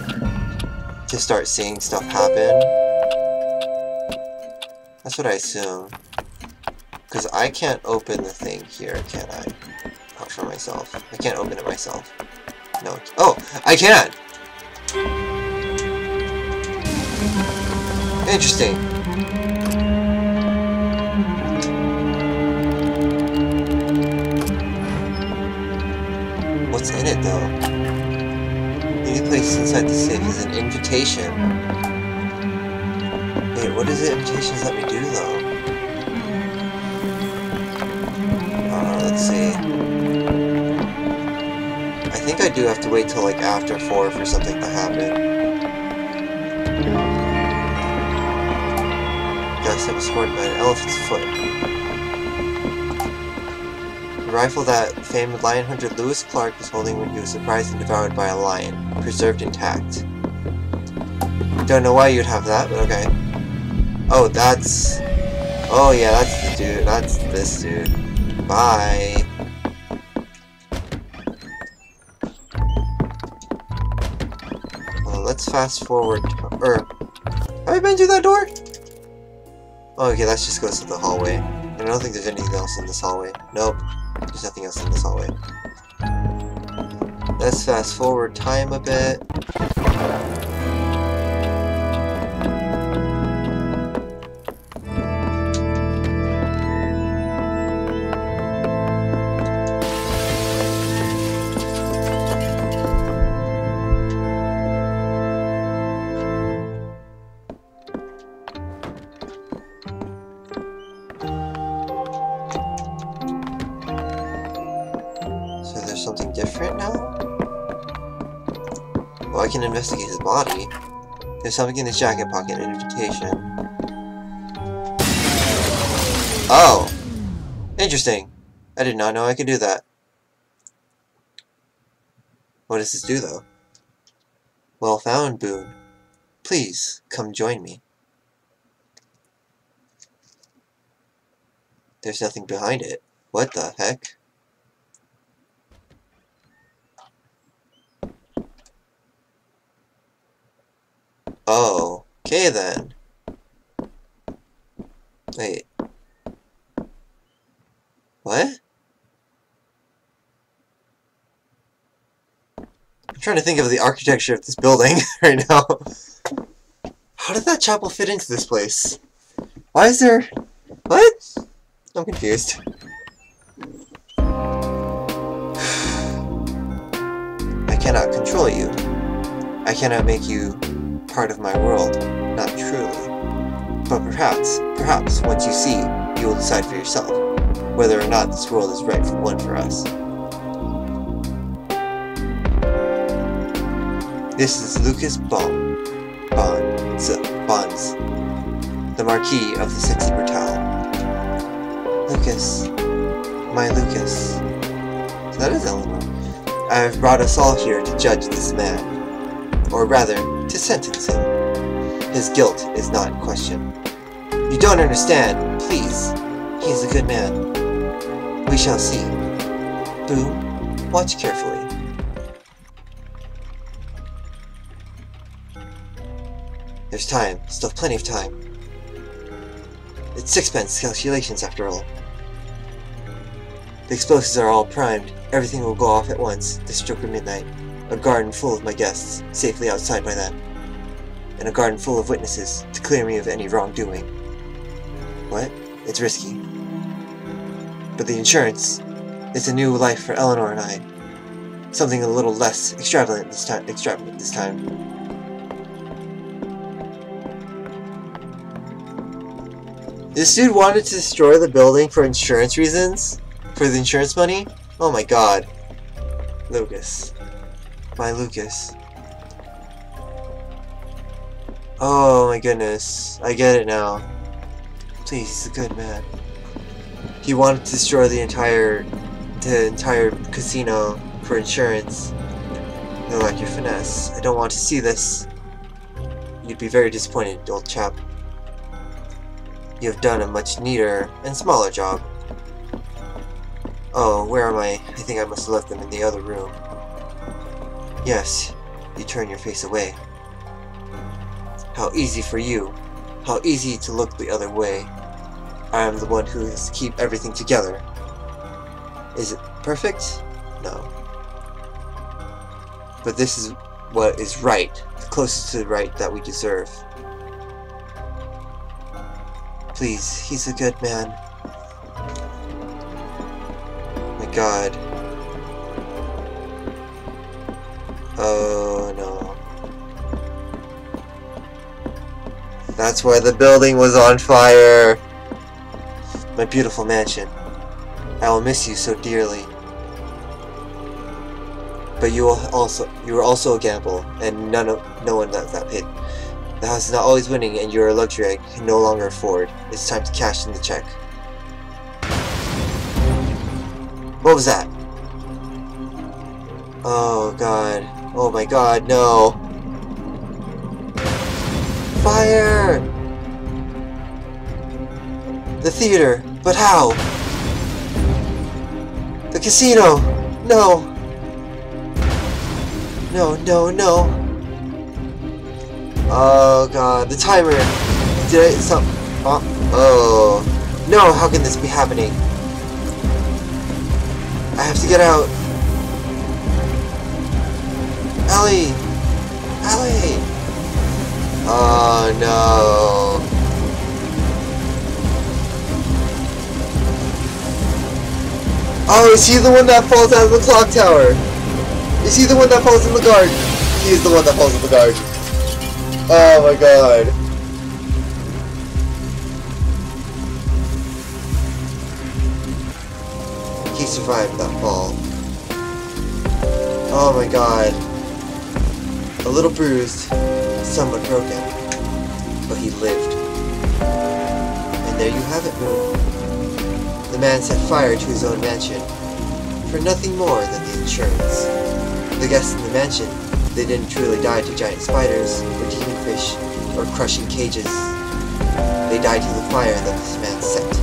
to start seeing stuff happen. That's what I assume. Because I can't open the thing here, can I? Not for myself. I can't open it myself. No. Oh! I can! Interesting. What's in it, though? The only place inside the safe is an invitation. Wait, what does the invitations let me do, though? Let's see. I think I do have to wait till like after 4 for something to happen. Got a step supported by an elephant's foot. The rifle that famed lion hunter Lewis Clark was holding when he was surprised and devoured by a lion, preserved intact. Don't know why you'd have that, but okay. Oh, that's... Oh yeah, that's the dude. That's this dude. Bye. Well, let's fast forward. Have I been through that door? Oh, okay, that just goes to the hallway. And I don't think there's anything else in this hallway. Nope, there's nothing else in this hallway. Let's fast forward time a bit. Something different now? Well, I can investigate his body. There's something in his jacket pocket, an invitation. Oh! Interesting. I did not know I could do that. What does this do, though? Well found, Boone. Please, come join me. There's nothing behind it. What the heck? Oh, okay then. Wait. What? I'm trying to think of the architecture of this building right now. How did that chapel fit into this place? Why is there... What? I'm confused. I cannot control you. I cannot make you part of my world, not truly. But perhaps, once you see, you will decide for yourself whether or not this world is right for one for us. This is Lucas Bonds, the Marquis of the Sexy Brutale. Lucas, my Lucas. So that is Eleanor. I have brought us all here to judge this man. Or rather, to sentence him. His guilt is not in question. You don't understand. Please. He is a good man. We shall see. Boone, watch carefully. There's time. Still plenty of time. It's sixpence calculations after all. The explosives are all primed. Everything will go off at once, this stroke of midnight. A garden full of my guests, safely outside by then. And a garden full of witnesses, to clear me of any wrongdoing. What? It's risky. But the insurance, it's a new life for Eleanor and I. Something a little less extravagant this time. This dude wanted to destroy the building for insurance reasons? For the insurance money? Oh my god. Lucas. My Lucas. Oh my goodness. I get it now. Please, he's a good man. He wanted to destroy the entire casino for insurance. I like your finesse. I don't want to see this. You'd be very disappointed, old chap. You have done a much neater and smaller job. Oh, where am I? I think I must have left them in the other room. Yes, you turn your face away. How easy for you. How easy to look the other way. I am the one who has to keep everything together. Is it perfect? No. But this is what is right. The closest to the right that we deserve. Please, he's a good man. My god. Oh no. That's why the building was on fire. My beautiful mansion. I will miss you so dearly. But you were also a gamble, and no one knows that pit. The house is not always winning, and you're a luxury I can no longer afford. It's time to cash in the check. What was that? Oh god. Oh my god, no. Fire! The theater, but how? The casino! No! No, no, no! Oh god, the timer! Did I stop? Oh. No, how can this be happening? I have to get out. Ellie! Ellie! Oh no. Oh, is he the one that falls out of the clock tower? Is he the one that falls in the garden? He is the one that falls in the garden. Oh my god. He survived that fall. Oh my god. A little bruised, somewhat broken, but he lived. And there you have it, Moon. The man set fire to his own mansion, for nothing more than the insurance. The guests in the mansion, they didn't truly die to giant spiders, or demon fish, or crushing cages. They died to the fire that this man set.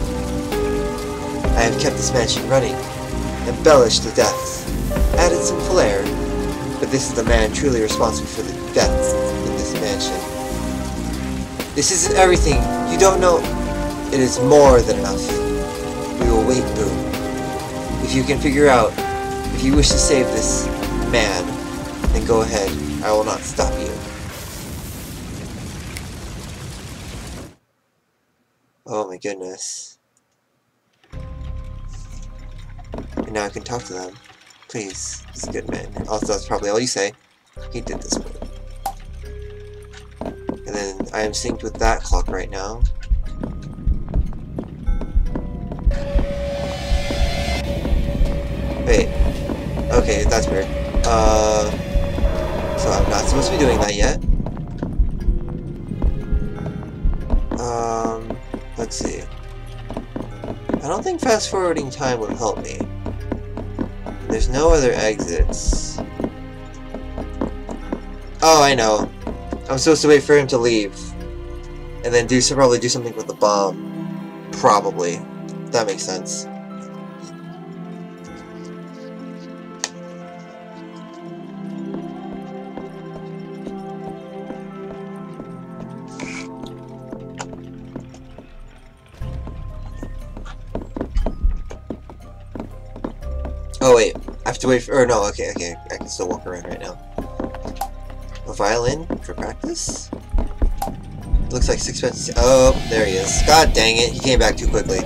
I have kept this mansion running, embellished the deaths, added some flair, but this is the man truly responsible for the deaths in this mansion. This isn't everything, you don't know. It is more than enough. We will wait, Boo. If you can figure out, if you wish to save this man, then go ahead. I will not stop you. Oh my goodness. And now I can talk to them. Please, he's a good man. Also, that's probably all you say. He did this one. And then I am synced with that clock right now. Wait. Okay, that's weird. So I'm not supposed to be doing that yet. Let's see. I don't think fast forwarding time would help me. There's no other exits. Oh, I know. I'm supposed to wait for him to leave. And then probably do something with the bomb. Probably. That makes sense. Oh wait, I have to wait for, or no, okay, I can still walk around right now. A violin for practice? Looks like sixpence. Oh, there he is. God dang it, he came back too quickly.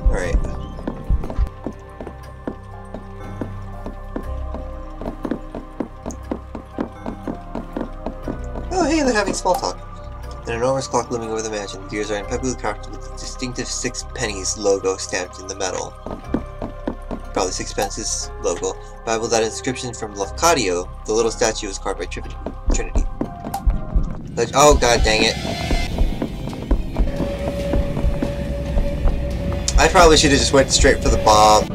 Alright. Oh, hey, they're having small talk. An enormous clock looming over the mansion. The gears are impeccably crafted with the distinctive 6 pennies logo stamped in the metal. Probably sixpence's logo. Bible that inscription from Lafcadio. The little statue was carved by Trinity. Like, oh, god dang it. I probably should have just went straight for the bomb.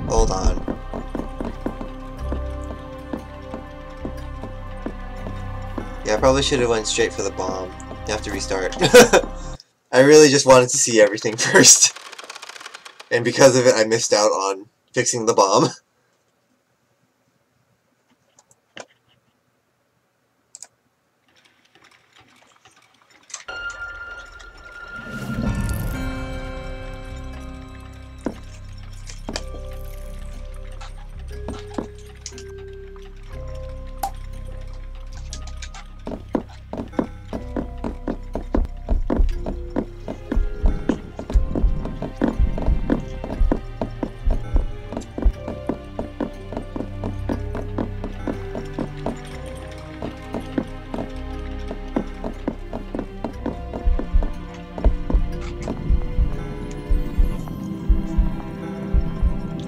Hold on. Yeah, I probably should have went straight for the bomb. You have to restart. I really just wanted to see everything first. And because of it, I missed out on fixing the bomb.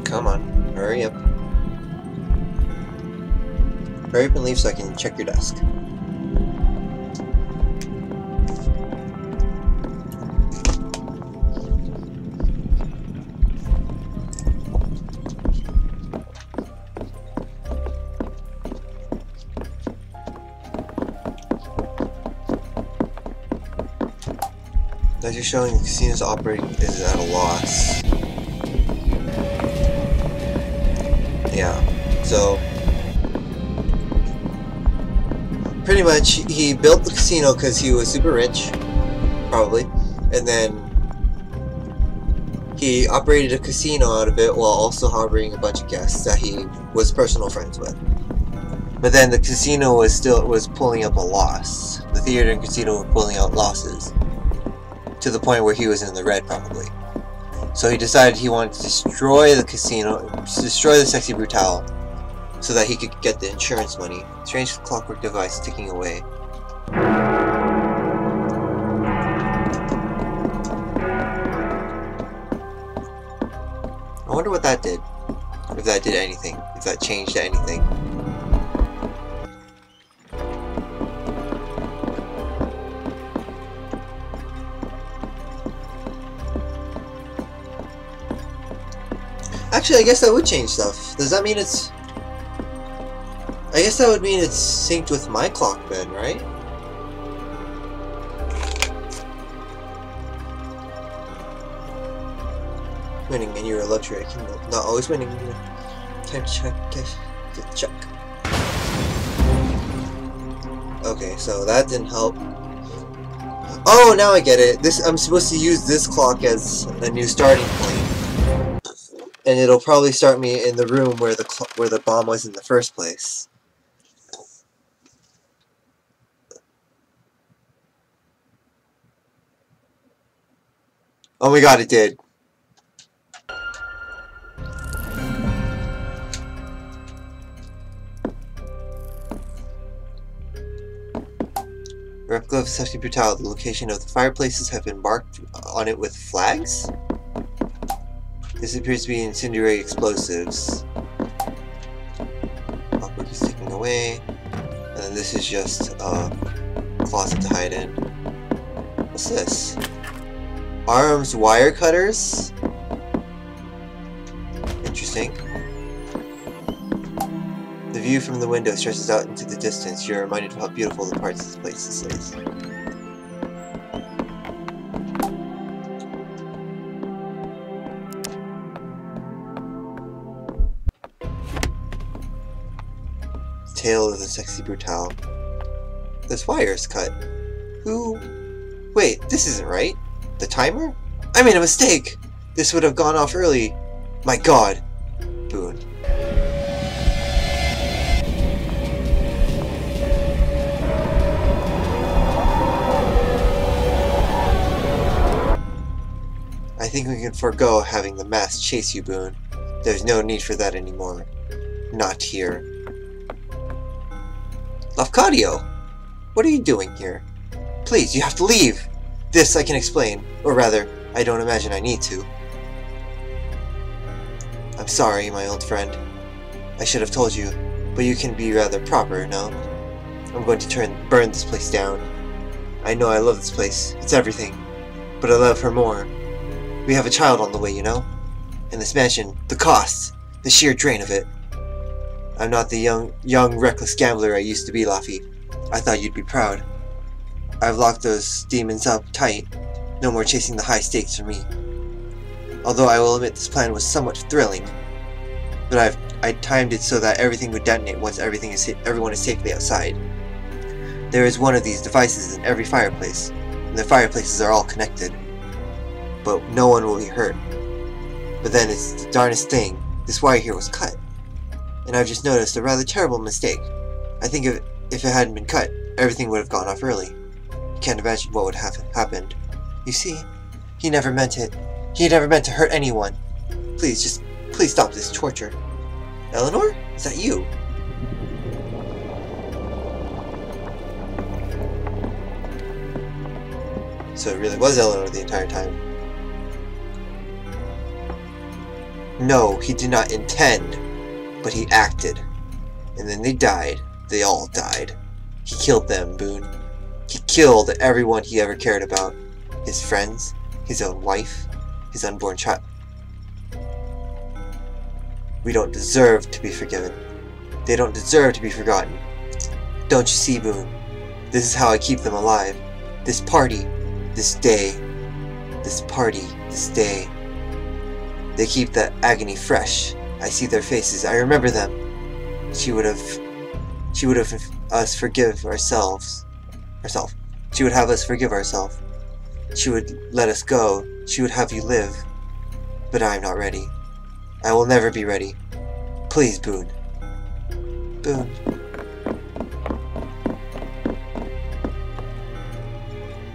Come on, hurry up. Hurry up and leave so I can check your desk. As you're showing, the casino's operating is at a loss. Yeah, so pretty much he built the casino because he was super rich, probably, and then he operated a casino out of it while also harboring a bunch of guests that he was personal friends with. But then the casino was pulling up a loss. The theater and casino were pulling out losses to the point where he was in the red, probably. So he decided he wanted to destroy the casino, destroy the Sexy Brutale, so that he could get the insurance money. Strange clockwork device ticking away. I wonder what that did. If that did anything. If that changed anything. Actually, I guess that would change stuff. Does that mean it's... I guess that would mean it's synced with my clock then, right? Winning and you're a luxury. I can not always winning. Time to check. Check. Okay, so that didn't help. Oh, now I get it. I'm supposed to use this clock as a new starting point. And it'll probably start me in the room where the bomb was in the first place. Oh my god, it did. Replica of Sexy Brutale. The location of the fireplaces have been marked on it with flags? This appears to be incendiary explosives. Clockwork is ticking away. And then this is just a closet to hide in. What's this? Arms wire cutters? Interesting. The view from the window stretches out into the distance. You're reminded of how beautiful the parts of this place is. tale of the sexy brutale. This wire is cut. Who? Wait, this isn't right. The timer? I made a mistake! This would have gone off early. My god. Boone. I think we can forego having the mask chase you, Boone. There's no need for that anymore. Not here. Lafcadio! What are you doing here? Please, you have to leave! This I can explain, or rather, I don't imagine I need to. I'm sorry, my old friend. I should have told you, but you can be rather proper, no? I'm going to burn this place down. I know I love this place, it's everything, but I love her more. We have a child on the way, you know? And this mansion, the costs, the sheer drain of it. I'm not the young, reckless gambler I used to be, Laffy. I thought you'd be proud. I've locked those demons up tight. No more chasing the high stakes for me. Although I will admit this plan was somewhat thrilling. But I timed it so that everything would detonate once everyone is safely outside. There is one of these devices in every fireplace, and the fireplaces are all connected. But no one will be hurt. But then it's the darnest thing, this wire here was cut. And I've just noticed a rather terrible mistake. I think if it hadn't been cut, everything would have gone off early. You can't imagine what would have happened. You see, he never meant it. He never meant to hurt anyone. Please stop this torture. Eleanor? Is that you? So it really was Eleanor the entire time. No, he did not intend, but he acted. And then they died. They all died. He killed them, Boone. He killed everyone he ever cared about. His friends, his own wife, his unborn child. We don't deserve to be forgiven. They don't deserve to be forgotten. Don't you see, Boone? This is how I keep them alive. This party, this day. This party, this day. They keep that agony fresh. I see their faces. I remember them. She would have us forgive ourselves. She would have us forgive ourselves. She would let us go. She would have you live. But I am not ready. I will never be ready. Please, Boone. Boone.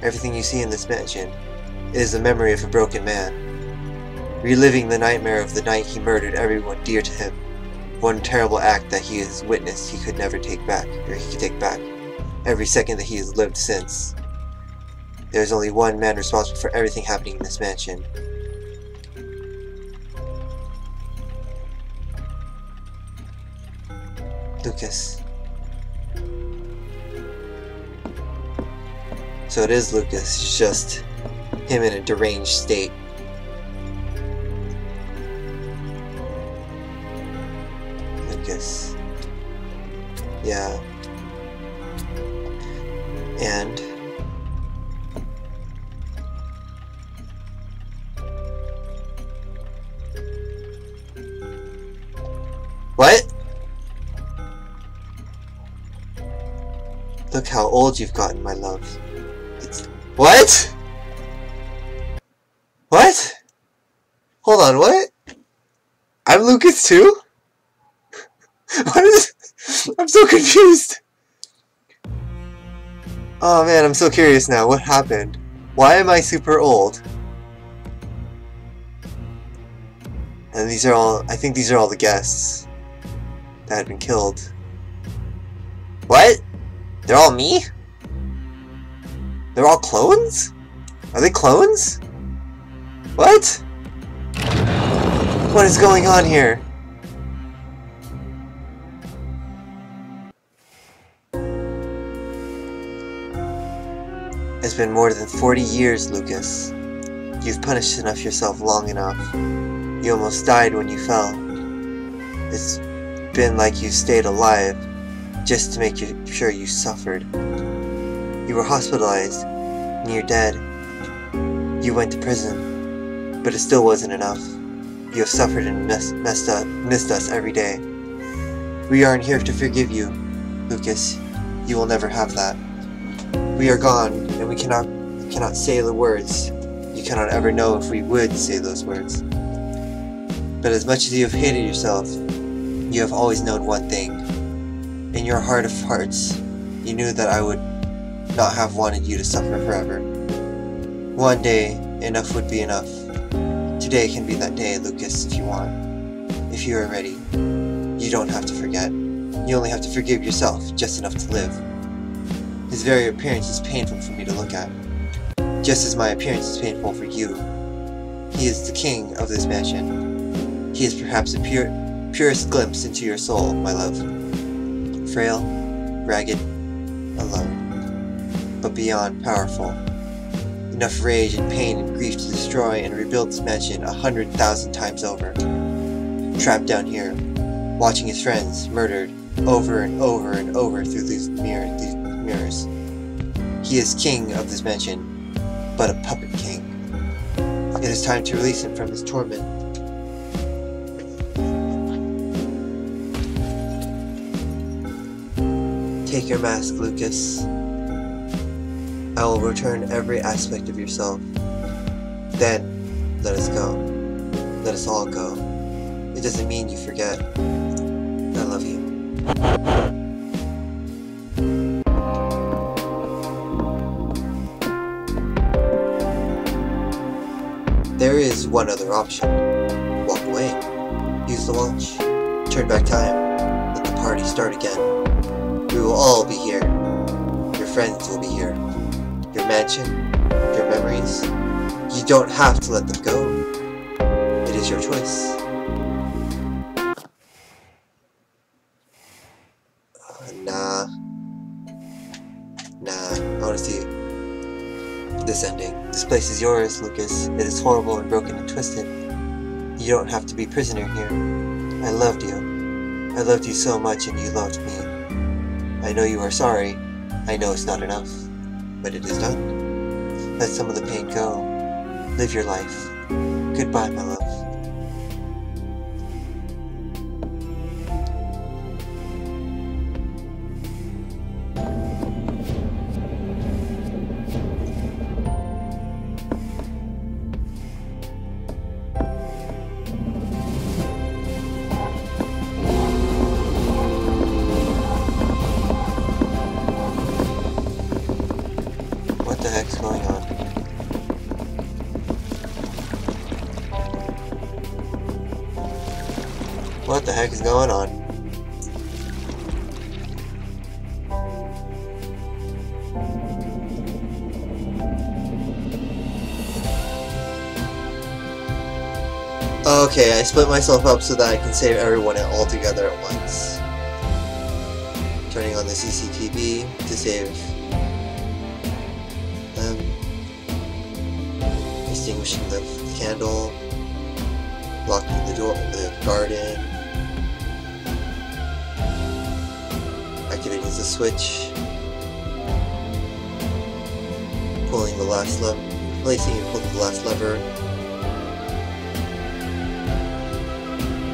Everything you see in this mansion is the memory of a broken man. Reliving the nightmare of the night he murdered everyone dear to him. One terrible act that he has witnessed he could never take back, or he could take back. Every second that he has lived since. There is only one man responsible for everything happening in this mansion. Lucas. So it is Lucas, it's just him in a deranged state. Lucas. Yeah. And what? Look how old you've gotten, my love. It's what? What? Hold on, what? I'm Lucas too? What is I'm so confused. Oh man, I'm so curious now. What happened? Why am I super old? And these are all, I think these are all the guests that had been killed. What? They're all me? They're all clones? Are they clones? What? What is going on here? It's been more than 40 years, Lucas. You've punished enough yourself long enough. You almost died when you fell. It's been like you stayed alive, just to make sure you suffered. You were hospitalized, near dead. You went to prison, but it still wasn't enough. You have suffered and missed us every day. We aren't here to forgive you, Lucas, you will never have that. We are gone, and we cannot say the words. You cannot ever know if we would say those words. But as much as you have hated yourself, you have always known one thing. In your heart of hearts, you knew that I would not have wanted you to suffer forever. One day, enough would be enough. Today can be that day, Lucas, if you want. If you are ready. You don't have to forget. You only have to forgive yourself, just enough to live. His very appearance is painful for me to look at. Just as my appearance is painful for you. He is the king of this mansion. He is perhaps the purest glimpse into your soul, my love. Frail, ragged, alone, but beyond powerful. Enough rage and pain and grief to destroy and rebuild this mansion 100,000 times over. Trapped down here, watching his friends murdered over and over and over through these mirrors. He is king of this mansion, but a puppet king. It is time to release him from his torment. Take your mask, Lucas. I will return every aspect of yourself. Then, let us go. Let us all go. It doesn't mean you forget. I love you. There is one other option. Walk away. Use the watch. Turn back time. Let the party start again. We will all be here. Your friends will be here. Your mansion. Your memories. You don't have to let them go. It is your choice. Nah. I want to see this ending. This place is yours, Lucas. It is horrible and broken and twisted. You don't have to be prisoner here. I loved you. I loved you so much and you loved me. I know you are sorry. I know it's not enough. But it is done. Let some of the pain go. Live your life. Goodbye, my love. What the heck's going on? What the heck is going on? Okay, I split myself up so that I can save everyone all together at once. Turning on the CCTV to save them. Extinguishing the candle. Locking the door in the garden. Activating the switch. Pulling the last lever. Placing and pulling the last lever.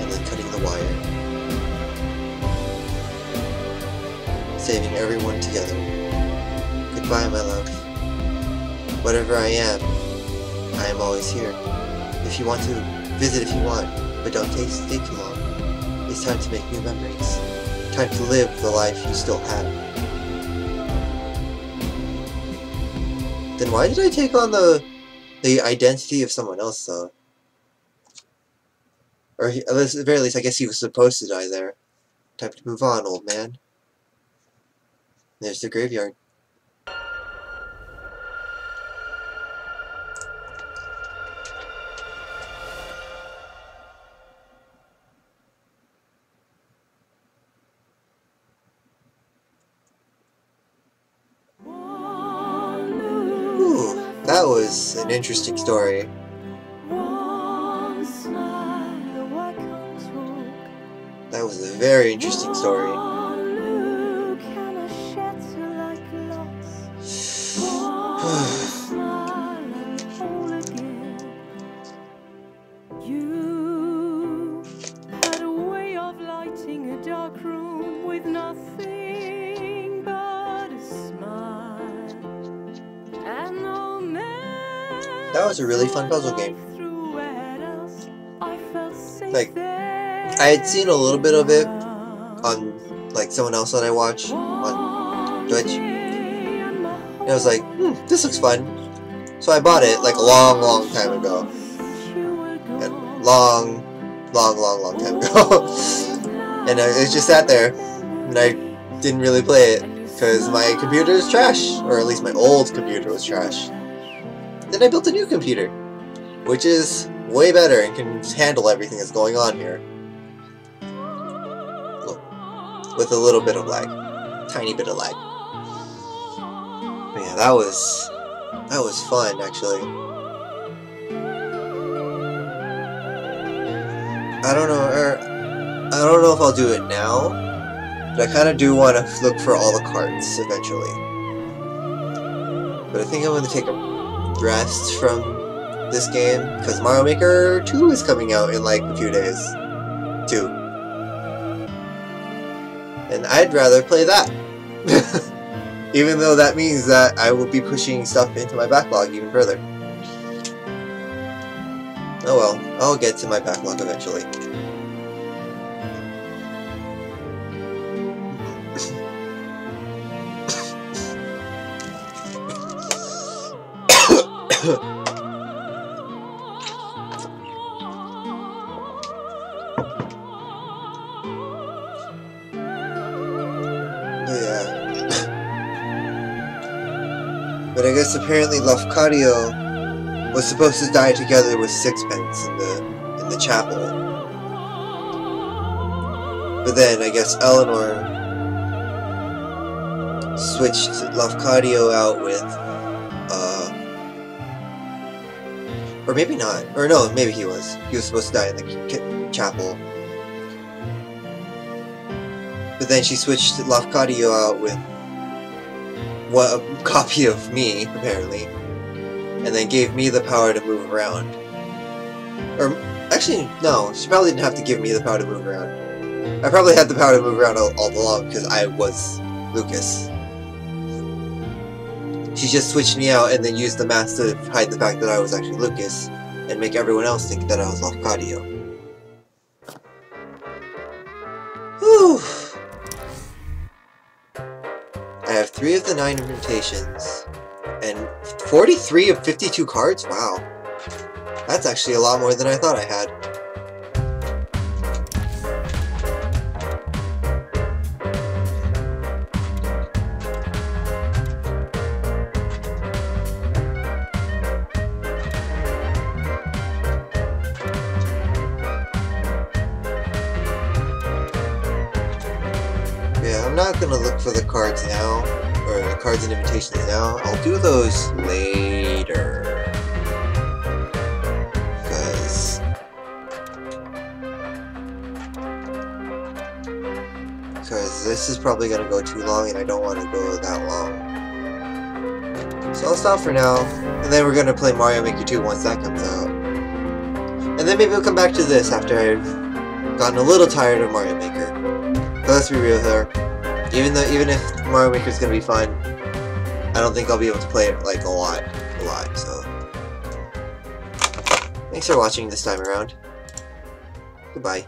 And then cutting the wire. Saving everyone together. Goodbye, my love. Whatever I am always here. If you want to, visit if you want, but don't stay too long. It's time to make new memories. Time to live the life you still have. Then why did I take on the identity of someone else, though? Or at the very least, I guess he was supposed to die there. Time to move on, old man. There's the graveyard. That was an interesting story. That was a very interesting story. You had a way of lighting a dark room with nothing That was a really fun puzzle game. Like, I had seen a little bit of it on, like, someone else that I watch on Twitch. And I was like, this looks fun. So I bought it, like, a long time ago. And long time ago. And it just sat there. And I didn't really play it. Because my computer is trash. Or at least my old computer was trash. Then I built a new computer. Which is way better and can handle everything that's going on here. With a little bit of lag. Tiny bit of lag. But yeah, that was fun, actually. I don't know if I'll do it now, but I kind of do want to look for all the cards eventually. But I think I'm going to take a rest from this game, because Mario Maker 2 is coming out in like a few days. 2. And I'd rather play that. Even though that means that I will be pushing stuff into my backlog even further. Oh well, I'll get to my backlog eventually. But I guess apparently Lafcadio was supposed to die together with Sixpence in the chapel. But then I guess Eleanor switched Lafcadio out with or maybe not. Or no, maybe he was. He was supposed to die in the chapel. But then she switched Lafcadio out with a copy of me, apparently, and then gave me the power to move around. Or, actually, no, she probably didn't have to give me the power to move around. I probably had the power to move around all along because I was Lucas. She just switched me out and then used the mask to hide the fact that I was actually Lucas and make everyone else think that I was Lafcadio. Whew. I have 3 of the 9 invitations, and 43 of 52 cards? Wow. That's actually a lot more than I thought I had. Yeah, I'm not gonna look for the cards now, or the cards and invitations now. I'll do those later. Because this is probably gonna go too long and I don't want to go that long. So I'll stop for now, and then we're gonna play Mario Maker 2 once that comes out. And then maybe we'll come back to this after I've gotten a little tired of Mario Maker. But let's be real here. Even if Mario Maker is gonna be fun, I don't think I'll be able to play it like a lot. So thanks for watching this time around. Goodbye.